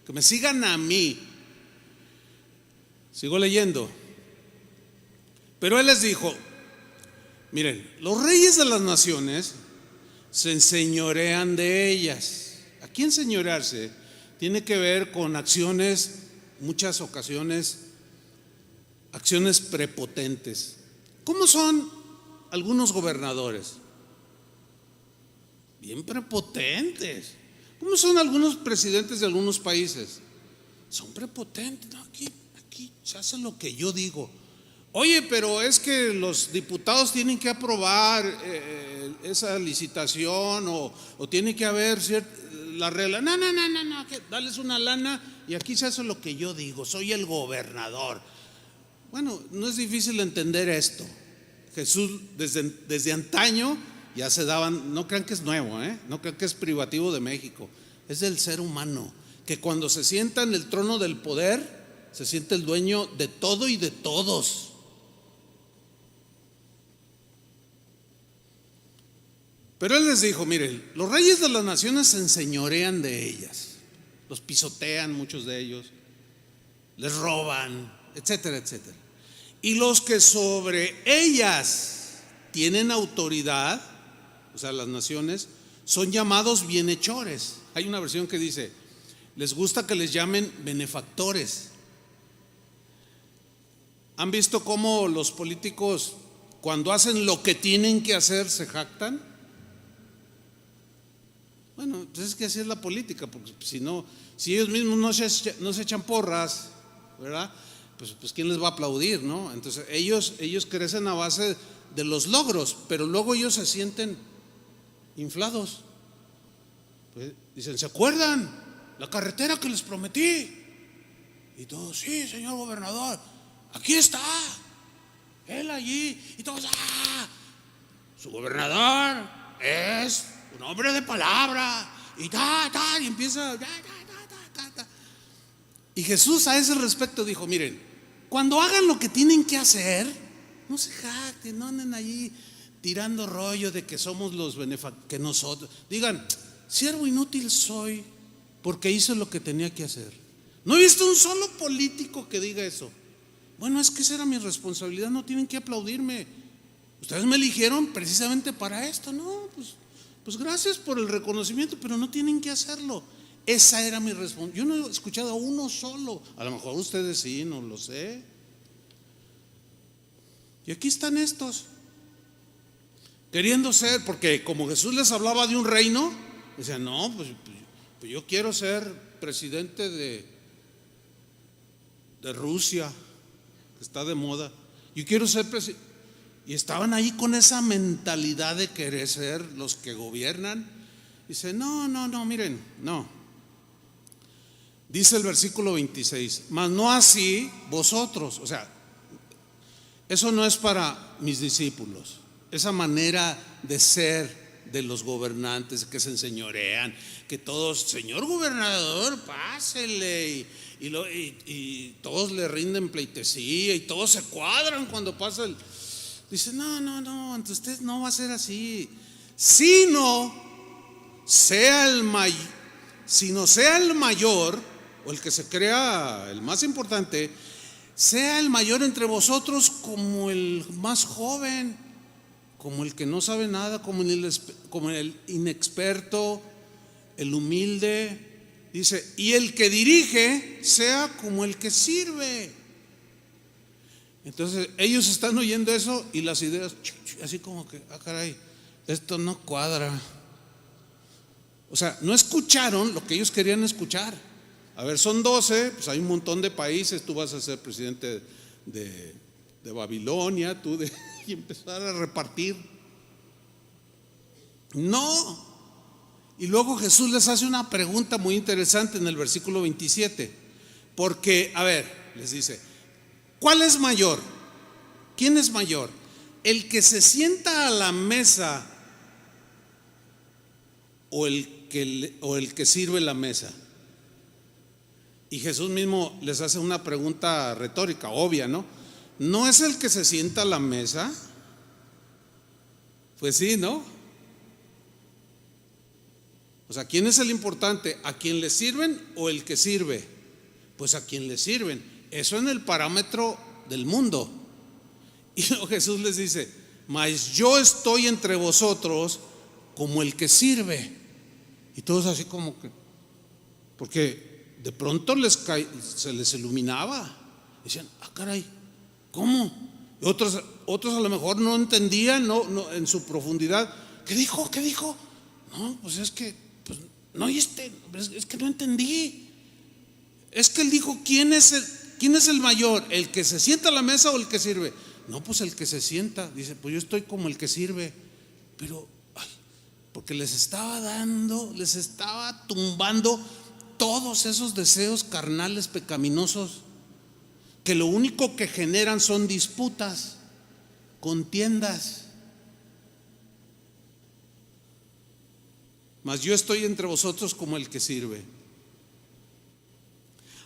que me sigan a mí. Sigo leyendo. Pero él les dijo: miren, los reyes de las naciones se enseñorean de ellas. Aquí enseñorearse tiene que ver con acciones, muchas ocasiones, acciones prepotentes. ¿Cómo son algunos gobernadores? Bien prepotentes. ¿Cómo son algunos presidentes de algunos países? Son prepotentes. No, aquí se hace lo que yo digo. Oye, pero es que los diputados tienen que aprobar esa licitación o tiene que haber la regla. No, dales una lana y aquí se hace lo que yo digo. Soy el gobernador. Bueno, no es difícil entender esto. Jesús desde antaño ya se daban, no crean que es nuevo, no crean que es privativo de México, es del ser humano, que cuando se sienta en el trono del poder, se siente el dueño de todo y de todos. Pero Él les dijo: miren, los reyes de las naciones se enseñorean de ellas, los pisotean muchos de ellos, les roban, etcétera, etcétera. Y los que sobre ellas tienen autoridad, o sea, las naciones, son llamados bienhechores. Hay una versión que dice: les gusta que les llamen benefactores. ¿Han visto cómo los políticos, cuando hacen lo que tienen que hacer, se jactan? Bueno, pues es que así es la política, porque si ellos mismos no se echan porras, ¿verdad? Pues ¿quién les va a aplaudir, no? Entonces ellos crecen a base de los logros, pero luego ellos se sienten inflados. Pues dicen: ¿se acuerdan la carretera que les prometí? Y todos: sí, señor gobernador, aquí está, él allí. Y todos: su gobernador es un hombre de palabra. Y empieza. Y Jesús a ese respecto dijo: miren, cuando hagan lo que tienen que hacer, no se jacten, no anden allí tirando rollo de que somos los benefactores, que nosotros. Digan: siervo inútil soy, porque hice lo que tenía que hacer. No he visto un solo político que diga eso. Bueno, es que esa era mi responsabilidad, no tienen que aplaudirme. Ustedes me eligieron precisamente para esto. No, pues gracias por el reconocimiento, pero no tienen que hacerlo. Esa era mi responsabilidad. Yo no he escuchado a uno solo. A lo mejor ustedes sí, no lo sé. Y aquí están estos, queriendo ser, porque como Jesús les hablaba de un reino, decían: no, pues yo quiero ser presidente de Rusia, que está de moda. Yo quiero ser presidente. Y estaban ahí con esa mentalidad de querer ser los que gobiernan. Dice: no, miren, no. Dice el versículo 26: mas no así vosotros. O sea, eso no es para mis discípulos. Esa manera de ser de los gobernantes que se enseñorean, que todos: señor gobernador, pásele, y todos le rinden pleitesía y todos se cuadran cuando pasa el. Dice: no, ante usted no va a ser así, sino sea el mayor, o el que se crea el más importante, sea el mayor entre vosotros como el más joven, como el que no sabe nada, como el inexperto, el humilde. Dice: y el que dirige sea como el que sirve. Entonces ellos están oyendo eso y las ideas así como que: caray, esto no cuadra. O sea, no escucharon lo que ellos querían escuchar. A ver, son 12, pues hay un montón de países. Tú vas a ser presidente de Babilonia, y empezar a repartir. No. Y luego Jesús les hace una pregunta muy interesante en el versículo 27. Porque, a ver, les dice: ¿cuál es mayor? ¿Quién es mayor? ¿El que se sienta a la mesa o el que sirve la mesa? Y Jesús mismo les hace una pregunta retórica, obvia, ¿no? ¿No es el que se sienta a la mesa? Pues sí, ¿no? O sea, ¿quién es el importante? ¿A quien le sirven o el que sirve? Pues a quien le sirven. Eso en el parámetro del mundo. Y luego Jesús les dice: mas yo estoy entre vosotros como el que sirve. Y todos así como que, porque de pronto se les iluminaba. Decían: caray, ¿cómo? Y otros a lo mejor no entendían, no en su profundidad. ¿Qué dijo? No, pues es que no oíste, es que no entendí. Es que él dijo: ¿quién es el mayor? ¿El que se sienta a la mesa o el que sirve? No, pues el que se sienta. Dice: pues yo estoy como el que sirve. Pero porque les estaba tumbando todos esos deseos carnales pecaminosos, que lo único que generan son disputas. contiendas. Mas yo estoy entre vosotros como el que sirve.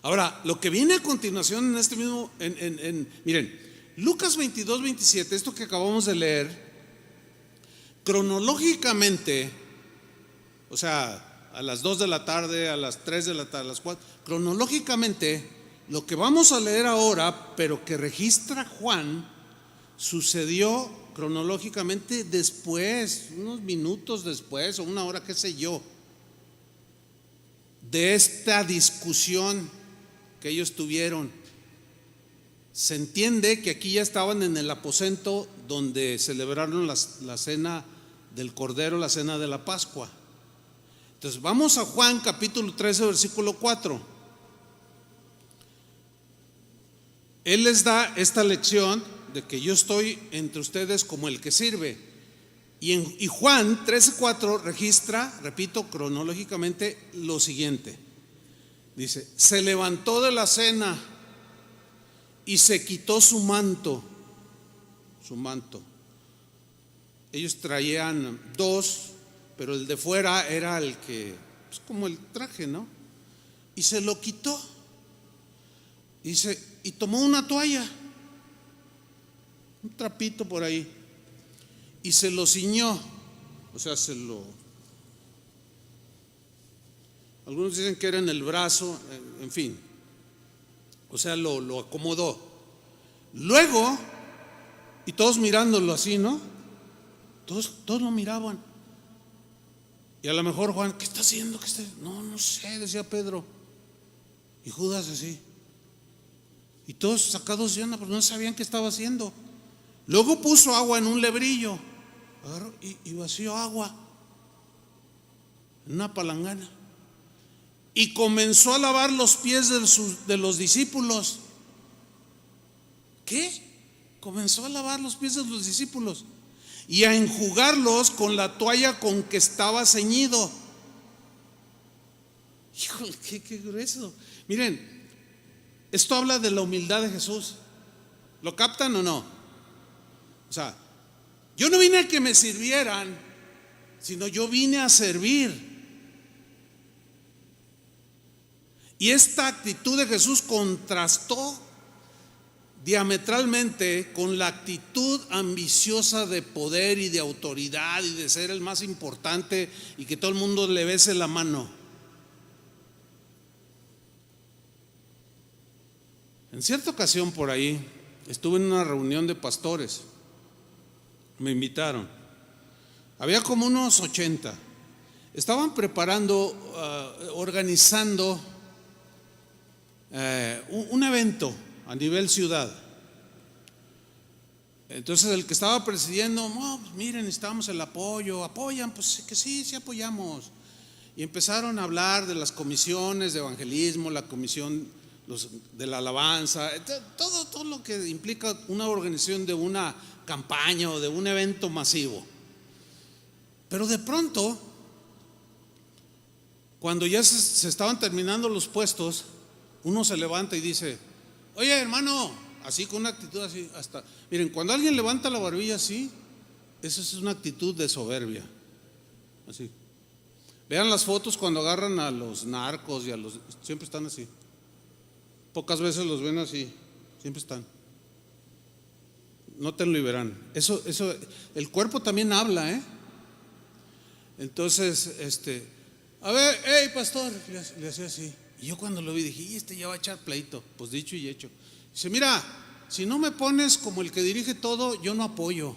Ahora, lo que viene a continuación en este mismo, miren, Lucas 22, 27, esto que acabamos de leer, cronológicamente, o sea, a las 2 de la tarde, a las 3 de la tarde, a las 4, cronológicamente, lo que vamos a leer ahora, pero que registra Juan, sucedió cronológicamente después, unos minutos después, o una hora, qué sé yo, de esta discusión que ellos tuvieron. Se entiende que aquí ya estaban en el aposento donde celebraron la cena del Cordero, la cena de la Pascua. Entonces vamos a Juan capítulo 13, versículo 4. Él les da esta lección de que yo estoy entre ustedes como el que sirve. Y Juan 13:4 registra, repito, cronológicamente lo siguiente. Dice: se levantó de la cena y se quitó su manto. Ellos traían dos, pero el de fuera era el que, pues como el traje, ¿no? Y se lo quitó. Y tomó una toalla, un trapito por ahí, y se lo ciñó. O sea, algunos dicen que era en el brazo, en fin. O sea, lo acomodó. Luego, y todos mirándolo así, ¿no? Todos lo miraban. Y a lo mejor Juan, ¿qué está haciendo? No sé, decía Pedro. Y Judas así. Y todos sacados de onda, porque no sabían qué estaba haciendo. Luego puso agua en un lebrillo, agarró y vació agua en una palangana. Y comenzó a lavar los pies de los discípulos. ¿Qué? Comenzó a lavar los pies de los discípulos y a enjugarlos con la toalla con que estaba ceñido. Híjole, qué grueso. Miren, esto habla de la humildad de Jesús. ¿Lo captan o no? O sea, yo no vine a que me sirvieran, sino yo vine a servir. Y esta actitud de Jesús contrastó diametralmente con la actitud ambiciosa de poder y de autoridad y de ser el más importante y que todo el mundo le bese la mano. En cierta ocasión por ahí estuve en una reunión de pastores. Me invitaron. Había como unos 80. Estaban preparando, organizando un evento a nivel ciudad. Entonces el que estaba presidiendo, no, pues miren, necesitamos el apoyo. ¿Apoyan? Pues que sí apoyamos. Y empezaron a hablar de las comisiones de evangelismo, la comisión de la alabanza, todo lo que implica una organización de una campaña o de un evento masivo. Pero de pronto, cuando ya se estaban terminando los puestos, uno se levanta y dice: oye, hermano, así con una actitud así, hasta, miren, cuando alguien levanta la barbilla así, esa es una actitud de soberbia. Así. Vean las fotos cuando agarran a los narcos siempre están así. Pocas veces los ven así, siempre están. Nótenlo y verán. Eso, el cuerpo también habla, Entonces, a ver, hey pastor, le hacía así. Y yo cuando lo vi dije: y ya va a echar pleito. Pues dicho y hecho. Dice: mira, si no me pones como el que dirige todo, yo no apoyo.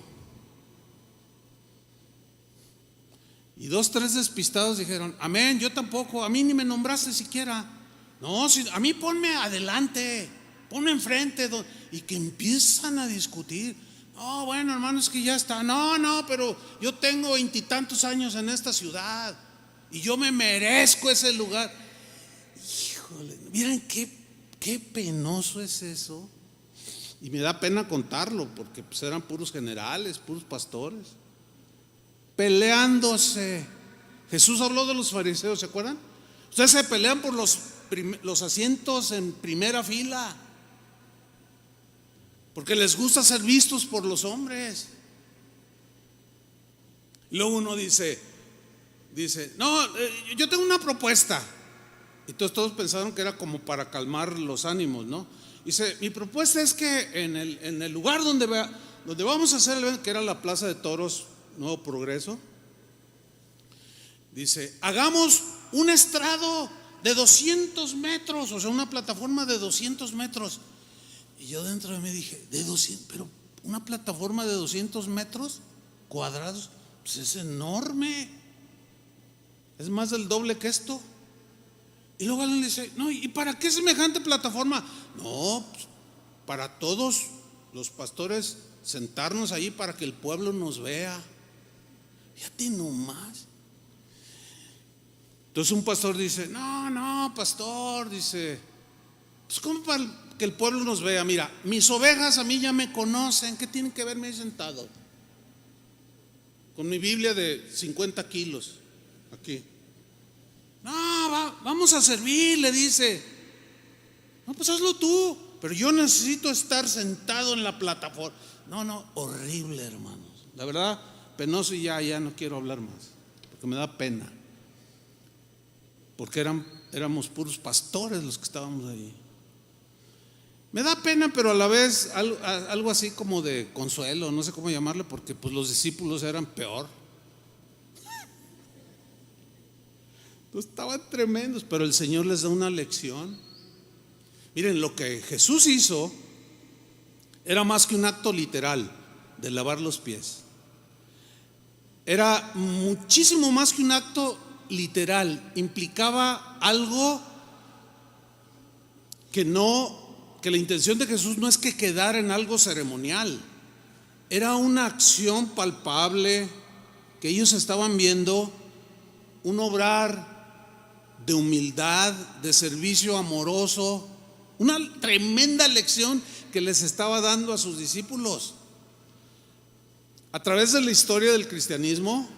Y 2, 3 despistados dijeron: amén, yo tampoco, a mí ni me nombraste siquiera. No, a mí ponme adelante, ponme enfrente. Y que empiezan a discutir. No, bueno, hermano, es que ya está. No, pero yo tengo 20 y tantos años en esta ciudad y yo me merezco ese lugar. Híjole, miren qué penoso es eso. Y me da pena contarlo, porque pues eran puros generales, puros pastores, peleándose. Jesús habló de los fariseos, ¿se acuerdan? Ustedes se pelean por los asientos en primera fila. porque les gusta ser vistos por los hombres. Y luego uno dice, no, yo tengo una propuesta. Y todos pensaron que era como para calmar los ánimos, ¿no? Dice, mi propuesta es que en el lugar donde vamos a hacer el evento, que era la Plaza de Toros Nuevo Progreso, dice, hagamos un estrado de 200 metros, o sea, una plataforma de 200 metros. Y yo dentro de mí dije, de 200, pero una plataforma de 200 metros cuadrados, pues es enorme, es más del doble que esto. Y luego alguien le dice, no, ¿y para qué semejante plataforma? No, pues, para todos los pastores sentarnos allí para que el pueblo nos vea. Fíjate nomás. Entonces un pastor dice, no, pastor, dice, pues ¿cómo para que el pueblo nos vea? Mira, mis ovejas a mí ya me conocen, ¿qué tienen que verme ahí sentado? Con mi Biblia de 50 kilos, aquí. No, vamos a servir, le dice. No, pues hazlo tú, pero yo necesito estar sentado en la plataforma. No, horrible, hermanos. La verdad, penoso, y ya no quiero hablar más, porque me da pena. Porque éramos puros pastores los que estábamos ahí. Me da pena, pero a la vez algo así como de consuelo, no sé cómo llamarle, porque pues los discípulos eran peor. Estaban tremendos, pero el Señor les da una lección. Miren, lo que Jesús hizo era más que un acto literal de lavar los pies. Era muchísimo más que un acto literal. Implicaba algo que la intención de Jesús no es que quedara en algo ceremonial. Era una acción palpable que ellos estaban viendo, un obrar de humildad, de servicio amoroso, una tremenda lección que les estaba dando a sus discípulos. A través de la historia del cristianismo,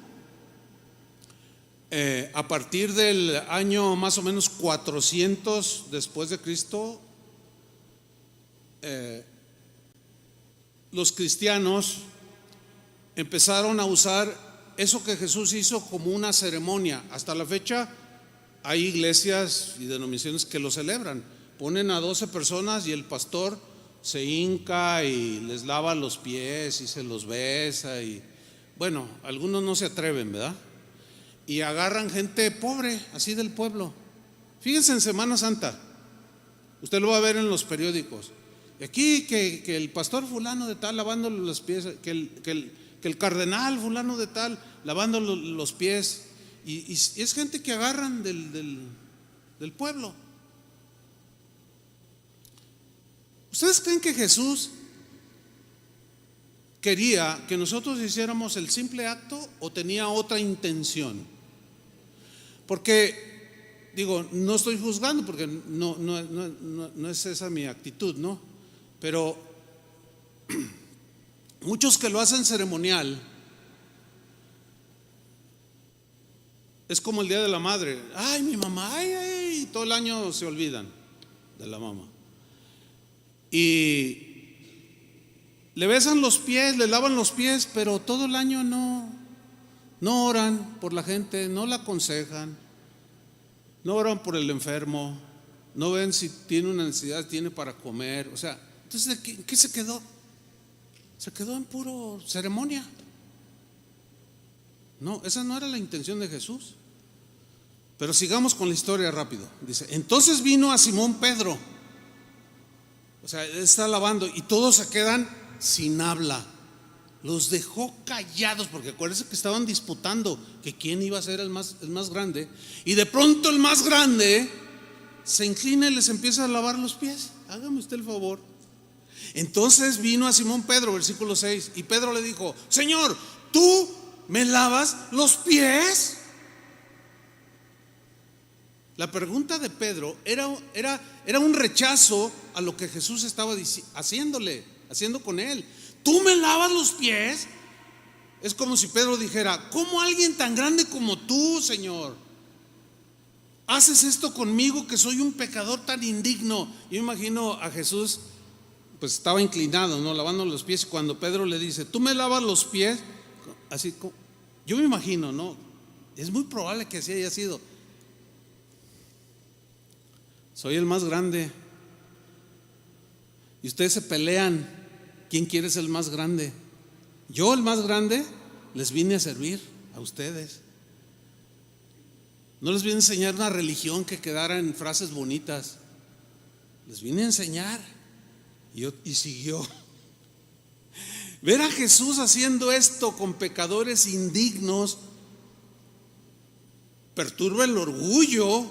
a partir del año más o menos 400 después de Cristo, los cristianos empezaron a usar eso que Jesús hizo como una ceremonia. Hasta la fecha hay iglesias y denominaciones que lo celebran. Ponen a 12 personas y el pastor se hinca y les lava los pies y se los besa, y bueno, algunos no se atreven, ¿verdad? Y agarran gente pobre, así del pueblo. Fíjense en Semana Santa, usted lo va a ver en los periódicos. Y aquí que el pastor fulano de tal lavándole los pies, que el cardenal fulano de tal lavando los pies. Y es gente que agarran del pueblo. ¿Ustedes creen que Jesús quería que nosotros hiciéramos el simple acto o tenía otra intención? Porque, digo, no estoy juzgando, porque no es esa mi actitud, ¿no? Pero muchos que lo hacen ceremonial, es como el Día de la Madre. Ay, mi mamá, ay, todo el año se olvidan de la mamá. Y le besan los pies, le lavan los pies, pero todo el año no oran por la gente, no la aconsejan, no oran por el enfermo, no ven si tiene una necesidad, tiene para comer. O sea, entonces, ¿qué se quedó? Se quedó en puro ceremonia. No, esa no era la intención de Jesús. Pero sigamos con la historia rápido. Dice, entonces vino a Simón Pedro. O sea, él está lavando y todos se quedan sin habla. Los dejó callados, porque acuérdense que estaban disputando que quién iba a ser el más grande. Y de pronto el más grande se inclina y les empieza a lavar los pies. Hágame usted el favor. Entonces vino a Simón Pedro, versículo 6, y Pedro le dijo, Señor, ¿tú me lavas los pies? La pregunta de Pedro era un rechazo a lo que Jesús estaba haciendo con él. ¿Tú me lavas los pies? Es como si Pedro dijera, ¿cómo alguien tan grande como tú, Señor, haces esto conmigo, que soy un pecador tan indigno? Yo imagino a Jesús pues estaba inclinado, ¿no? Lavando los pies. Y cuando Pedro le dice, ¿tú me lavas los pies? Así, yo me imagino, ¿no? Es muy probable que así haya sido. Soy el más grande. Y ustedes se pelean. ¿Quién quiere ser el más grande? Yo, el más grande, les vine a servir a ustedes. No les vine a enseñar una religión que quedara en frases bonitas. Les vine a enseñar. Y siguió. Ver a Jesús haciendo esto con pecadores indignos perturba el orgullo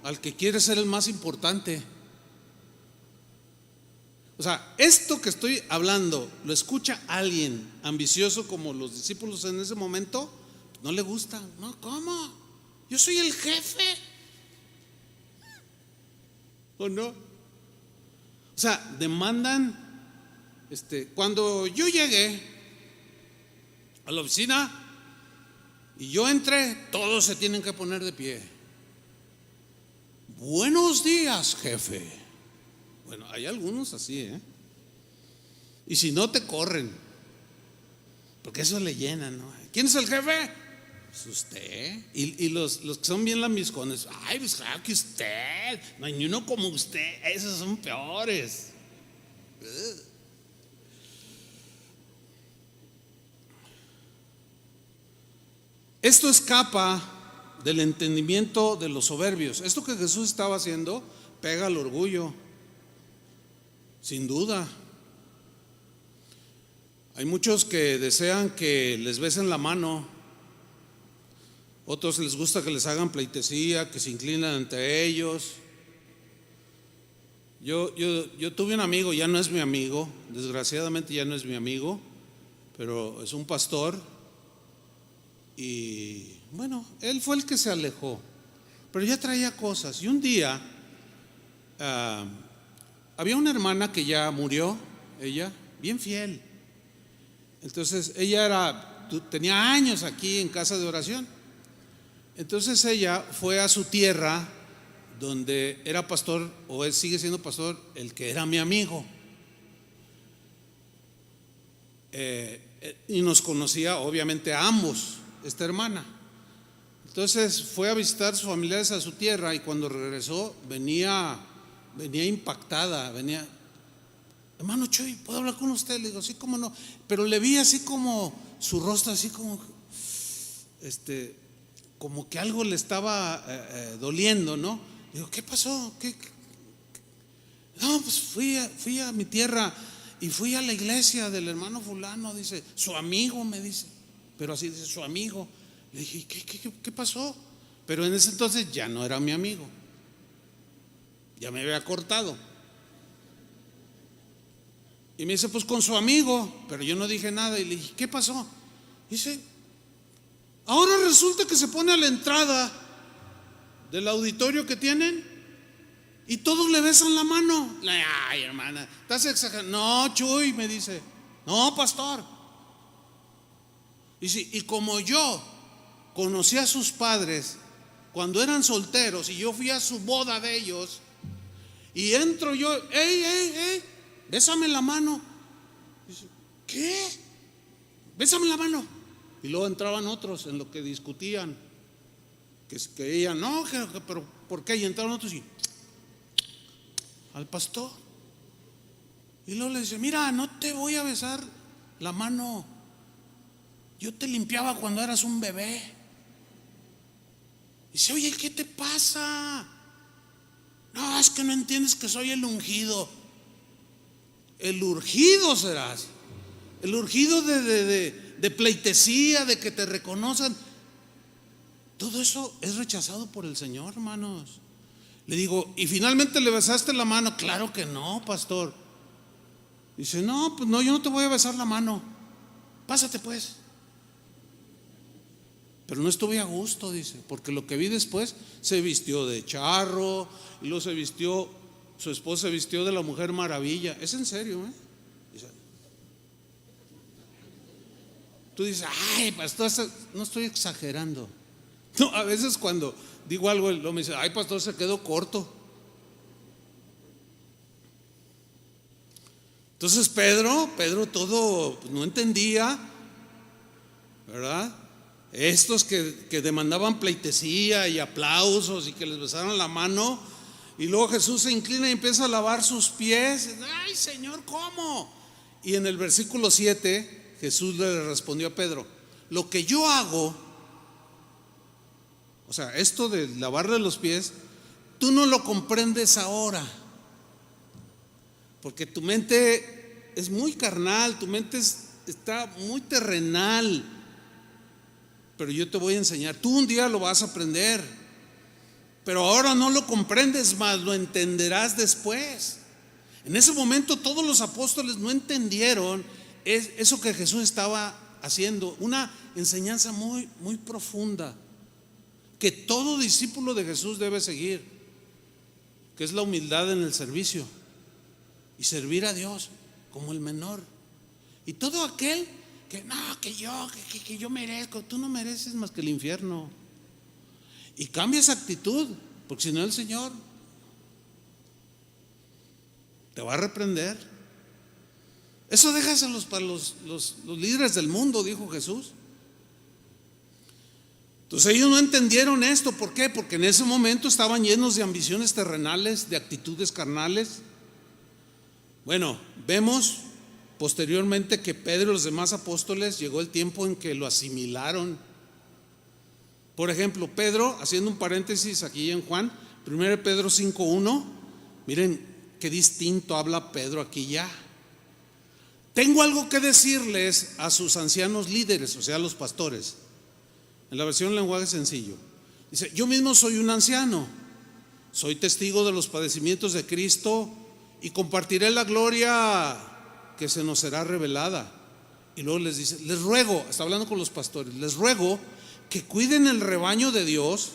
al que quiere ser el más importante. O sea, esto que estoy hablando lo escucha alguien ambicioso como los discípulos en ese momento, no le gusta. No, ¿cómo? Yo soy el jefe. ¿O no? O sea, demandan. Cuando yo llegué a la oficina y yo entré, todos se tienen que poner de pie. Buenos días, jefe. Bueno, hay algunos así, ¿eh? Y si no, te corren, porque eso le llenan, ¿no? ¿Quién es el jefe? Pues usted. Y los que son bien lambiscones, ay, pues claro que usted. No hay ni uno como usted. Esos son peores. Esto escapa del entendimiento de los soberbios. Esto que Jesús estaba haciendo pega al orgullo, sin duda. Hay muchos que desean que les besen la mano, otros les gusta que les hagan pleitesía, que se inclinan ante ellos. Yo tuve un amigo, ya no es mi amigo, desgraciadamente ya no es mi amigo, pero es un pastor. Y bueno, él fue el que se alejó, pero ya traía cosas. Y un día había una hermana que ya murió, ella, bien fiel. Entonces ella tenía años aquí en casa de oración. Entonces ella fue a su tierra donde era pastor, o él sigue siendo pastor, el que era mi amigo. Y nos conocía obviamente a ambos, esta hermana. Entonces fue a visitar a sus familiares a su tierra y cuando regresó venía impactada, hermano Chuy, ¿puedo hablar con usted? Le digo, sí, cómo no, pero le vi así como su rostro, así como como que algo le estaba doliendo, ¿no? Digo, ¿qué pasó? No, pues fui a mi tierra y fui a la iglesia del hermano fulano, dice, su amigo, me dice, pero así dice, su amigo. Le dije, ¿qué pasó? Pero en ese entonces ya no era mi amigo, ya me había cortado. Y me dice, pues con su amigo, pero yo no dije nada. Y le dije, ¿qué pasó? Dice, ahora resulta que se pone a la entrada del auditorio que tienen y todos le besan la mano. Ay, hermana, estás exagerando. No, Chuy, me dice, no, pastor. Dice, y como yo conocí a sus padres cuando eran solteros y yo fui a su boda de ellos, y entro yo, ey, bésame la mano. Dice, ¿qué? Bésame la mano. Y luego entraban otros en lo que discutían, que ella, no, pero ¿por qué? Y entraron otros y al pastor. Y luego le dice, mira, no te voy a besar la mano, yo te limpiaba cuando eras un bebé. Dice, oye, ¿qué te pasa? No, es que no entiendes que soy el ungido. El urgido serás. El urgido de pleitesía, de que te reconozcan. Todo eso es rechazado por el Señor, hermanos. Le digo, ¿y finalmente le besaste la mano? Claro que no, pastor. Dice, no, pues no, yo no te voy a besar la mano. Pásate pues. Pero no estuve a gusto, dice, porque lo que vi después, se vistió de charro y luego su esposa se vistió de la Mujer Maravilla. Es en serio, ¿eh? Dice, tú dices, ay, pastor, no estoy exagerando. No, a veces cuando digo algo, él me dice, ay, pastor, se quedó corto. Entonces Pedro todo pues, no entendía, ¿verdad? Estos que demandaban pleitesía y aplausos y que les besaran la mano, y luego Jesús se inclina y empieza a lavar sus pies. Ay, Señor, ¿cómo? Y en el versículo 7 Jesús le respondió a Pedro: lo que yo hago, o sea, esto de lavarle los pies, tú no lo comprendes ahora, porque tu mente es muy carnal, tu mente está muy terrenal. Pero yo te voy a enseñar, tú un día lo vas a aprender, pero ahora no lo comprendes, más lo entenderás después. En ese momento todos los apóstoles no entendieron eso que Jesús estaba haciendo, una enseñanza muy, muy profunda que todo discípulo de Jesús debe seguir, que es la humildad en el servicio y servir a Dios como el menor. Y todo aquel que no, que yo merezco, tú no mereces más que el infierno. Y cambia esa actitud, porque si no el Señor te va a reprender. Eso déjaselos para los líderes del mundo, dijo Jesús. Entonces ellos no entendieron esto. ¿Por qué? Porque en ese momento estaban llenos de ambiciones terrenales, de actitudes carnales. Bueno, vemos posteriormente que Pedro y los demás apóstoles llegó el tiempo en que lo asimilaron. Por ejemplo, Pedro, haciendo un paréntesis aquí en Juan, 1 Pedro 5:1, miren qué distinto habla Pedro aquí ya. Tengo algo que decirles a sus ancianos líderes, o sea, a los pastores. En la versión lenguaje sencillo dice: yo mismo soy un anciano, soy testigo de los padecimientos de Cristo y compartiré la gloria que se nos será revelada. Y luego les dice: les ruego, está hablando con los pastores, les ruego que cuiden el rebaño de Dios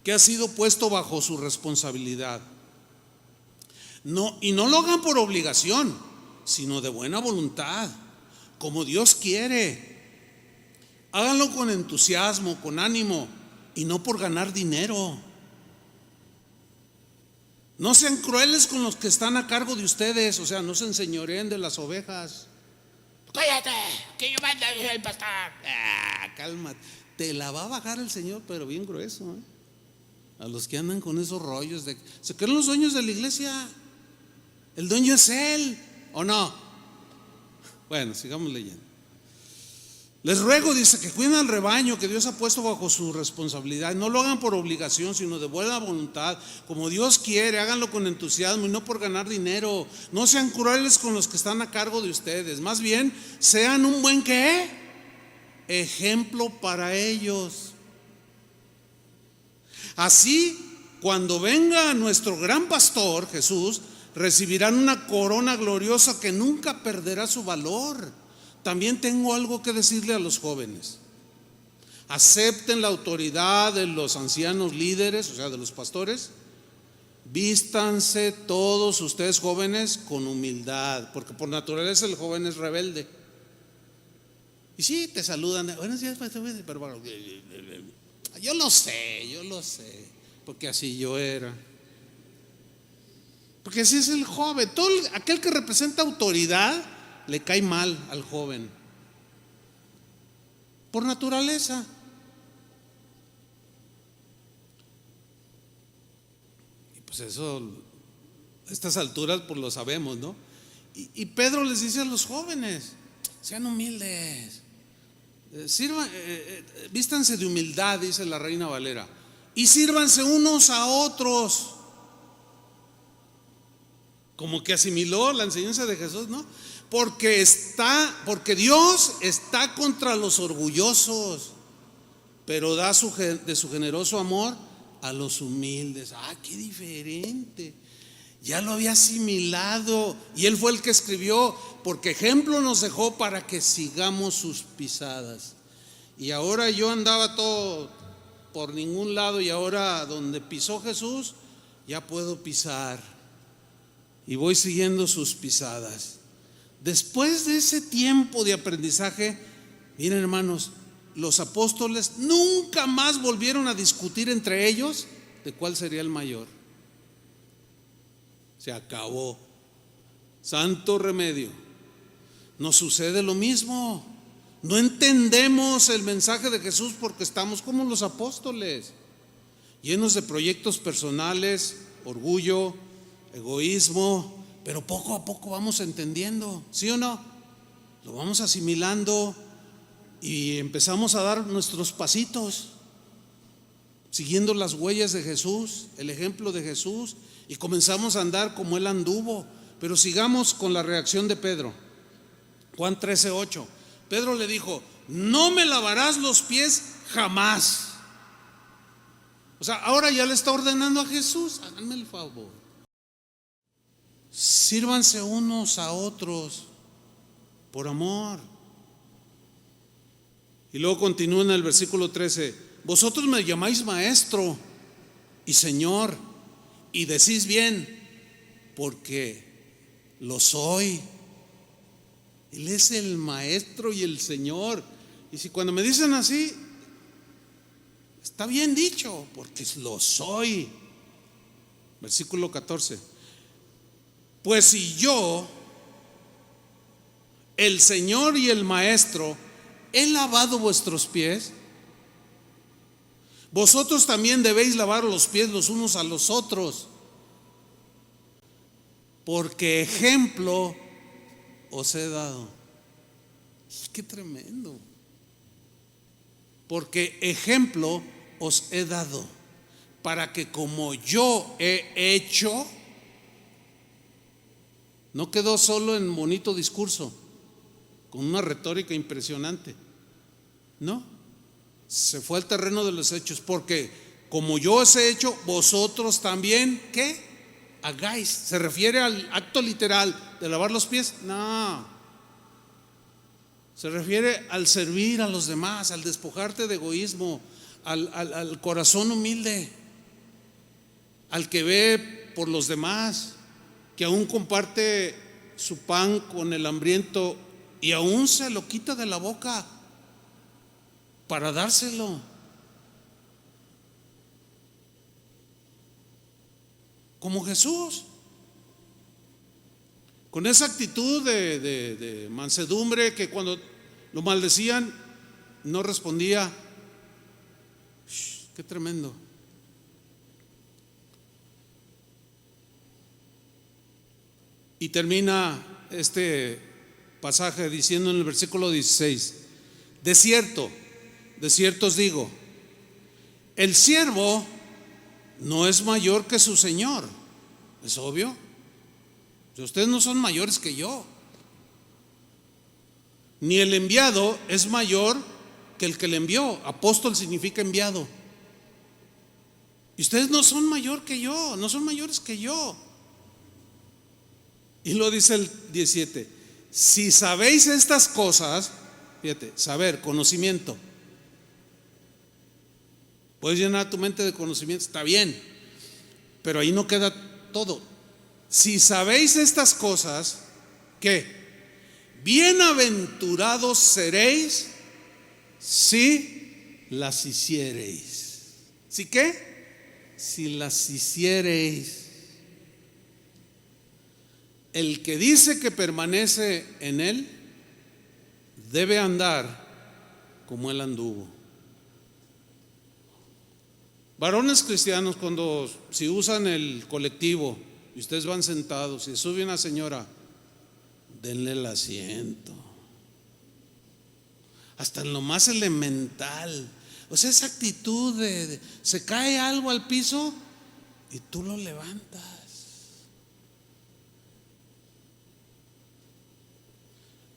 que ha sido puesto bajo su responsabilidad. Y no lo hagan por obligación, sino de buena voluntad, como Dios quiere. Háganlo con entusiasmo, con ánimo, y no por ganar dinero. No sean crueles con los que están a cargo de ustedes, o sea, no se enseñoreen de las ovejas. Cállate, que yo mando el pastor. Cálmate. Te la va a bajar el Señor, pero bien grueso, ¿eh? A los que andan con esos rollos de se creen los dueños de la iglesia. El dueño es Él, ¿o no? Bueno, sigamos leyendo. Les ruego, dice, que cuiden al rebaño que Dios ha puesto bajo su responsabilidad. No lo hagan por obligación, sino de buena voluntad, como Dios quiere. Háganlo con entusiasmo y no por ganar dinero. No sean crueles con los que están a cargo de ustedes. Más bien, sean un buen ¿qué? Ejemplo para ellos. Así, cuando venga nuestro gran pastor Jesús, recibirán una corona gloriosa que nunca perderá su valor. También tengo algo que decirle a los jóvenes: acepten la autoridad de los ancianos líderes, o sea, de los pastores. Vístanse todos ustedes jóvenes con humildad, porque por naturaleza el joven es rebelde. Y sí, te saludan, buenos días, pastor, pero bueno, yo lo sé, porque así yo era. Porque así es el joven. Todo aquel que representa autoridad le cae mal al joven, por naturaleza. Y pues eso, a estas alturas pues lo sabemos, ¿no? Y Pedro les dice a los jóvenes: sean humildes, vístanse de humildad, dice la Reina Valera, y sírvanse unos a otros. Como que asimiló la enseñanza de Jesús, ¿no? Porque Dios está contra los orgullosos, pero da de su generoso amor a los humildes. Qué diferente. Ya lo había asimilado, y él fue el que escribió: porque ejemplo nos dejó para que sigamos sus pisadas. Y ahora yo andaba todo por ningún lado, y ahora donde pisó Jesús ya puedo pisar, y voy siguiendo sus pisadas. Después de ese tiempo de aprendizaje, miren, hermanos, los apóstoles nunca más volvieron a discutir entre ellos de cuál sería el mayor. Se acabó. santo remedio. Nos sucede lo mismo. No entendemos el mensaje de Jesús porque estamos como los apóstoles, llenos de proyectos personales, orgullo, egoísmo, pero poco a poco vamos entendiendo, ¿sí o no? Lo vamos asimilando y empezamos a dar nuestros pasitos, siguiendo las huellas de Jesús, el ejemplo de Jesús, y comenzamos a andar como Él anduvo. Pero sigamos con la reacción de Pedro. Juan 13:8. Pedro le dijo: no me lavarás los pies jamás. O sea, ahora ya le está ordenando a Jesús: háganme el favor, sírvanse unos a otros por amor. Y luego continúa en el versículo 13: vosotros me llamáis maestro y señor, y decís bien, porque lo soy. Él es el maestro y el Señor. Y si cuando me dicen así, está bien dicho, porque lo soy. Versículo 14: pues si yo, el Señor y el Maestro, he lavado vuestros pies, vosotros también debéis lavar los pies los unos a los otros, porque ejemplo os he dado. Qué tremendo. Porque ejemplo os he dado, para que como yo he hecho. No quedó solo en bonito discurso, con una retórica impresionante. No, se fue al terreno de los hechos. Porque como yo os he hecho, vosotros también, ¿qué? Hagáis. ¿Se refiere al acto literal de lavar los pies? No, se refiere al servir a los demás, al despojarte de egoísmo, al corazón humilde, al que ve por los demás, que aún comparte su pan con el hambriento y aún se lo quita de la boca para dárselo. Como Jesús, con esa actitud de mansedumbre, que cuando lo maldecían no respondía. Qué tremendo. Y termina este pasaje diciendo en el versículo 16: de cierto os digo, el siervo no es mayor que su señor. Es obvio. Ustedes no son mayores que yo. Ni el enviado es mayor que el que le envió. Apóstol significa enviado. Y ustedes no son mayor que yo, no son mayores que yo. Y lo dice el 17: si sabéis estas cosas, fíjate, saber, conocimiento. Puedes llenar tu mente de conocimiento, está bien, pero ahí no queda todo. Si sabéis estas cosas, ¿qué? Bienaventurados seréis si las hiciereis. ¿Sí qué? Si las hiciereis. El que dice que permanece en él debe andar como él anduvo. Varones cristianos, si usan el colectivo y ustedes van sentados y sube una señora, denle el asiento. Hasta en lo más elemental. O sea, esa actitud de se cae algo al piso y tú lo levantas.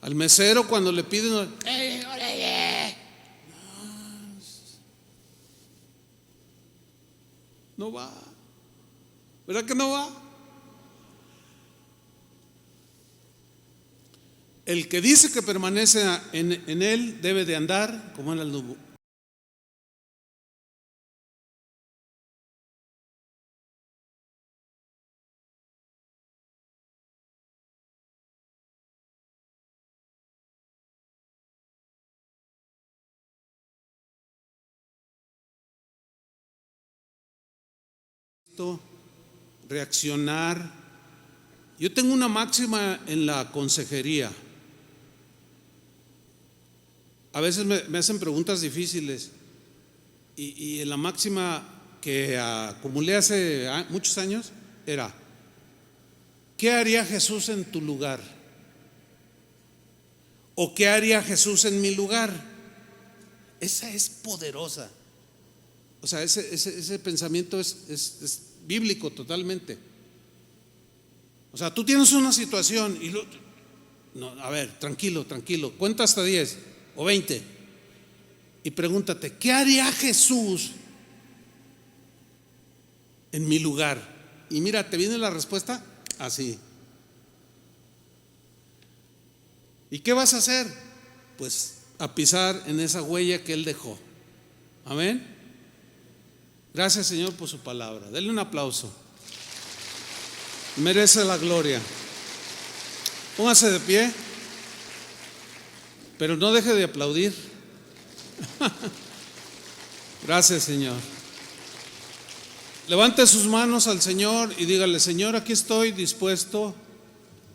Al mesero cuando le piden, no va. ¿Verdad que no va? El que dice que permanece en él debe de andar como él anduvo. Reaccionar Yo tengo una máxima en la consejería. A veces me hacen preguntas difíciles y en la máxima que acumulé hace muchos años era: ¿qué haría Jesús en tu lugar? ¿O qué haría Jesús en mi lugar? Esa es poderosa. O sea, ese pensamiento es bíblico totalmente. O sea, tú tienes una situación y no, a ver, tranquilo, cuenta hasta 10 o 20 y pregúntate: ¿qué haría Jesús en mi lugar? Y mira, te viene la respuesta así. ¿Y qué vas a hacer? Pues a pisar en esa huella que Él dejó. Amén. Gracias, Señor, por su palabra. Denle un aplauso. Merece la gloria. Póngase de pie, pero no deje de aplaudir. Gracias, Señor. Levante sus manos al Señor y dígale: Señor, aquí estoy dispuesto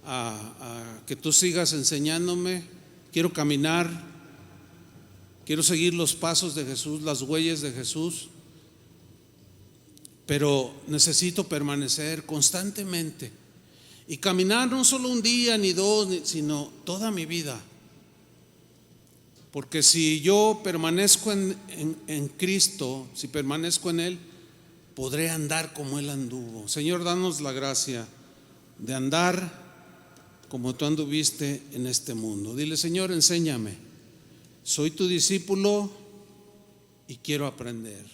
a que tú sigas enseñándome. Quiero caminar, quiero seguir los pasos de Jesús, las huellas de Jesús, pero necesito permanecer constantemente y caminar no solo un día ni dos, sino toda mi vida. Porque si yo permanezco en Cristo, si permanezco en Él, podré andar como Él anduvo. Señor, danos la gracia de andar como tú anduviste en este mundo. Dile: Señor, enséñame. Soy tu discípulo y quiero aprender.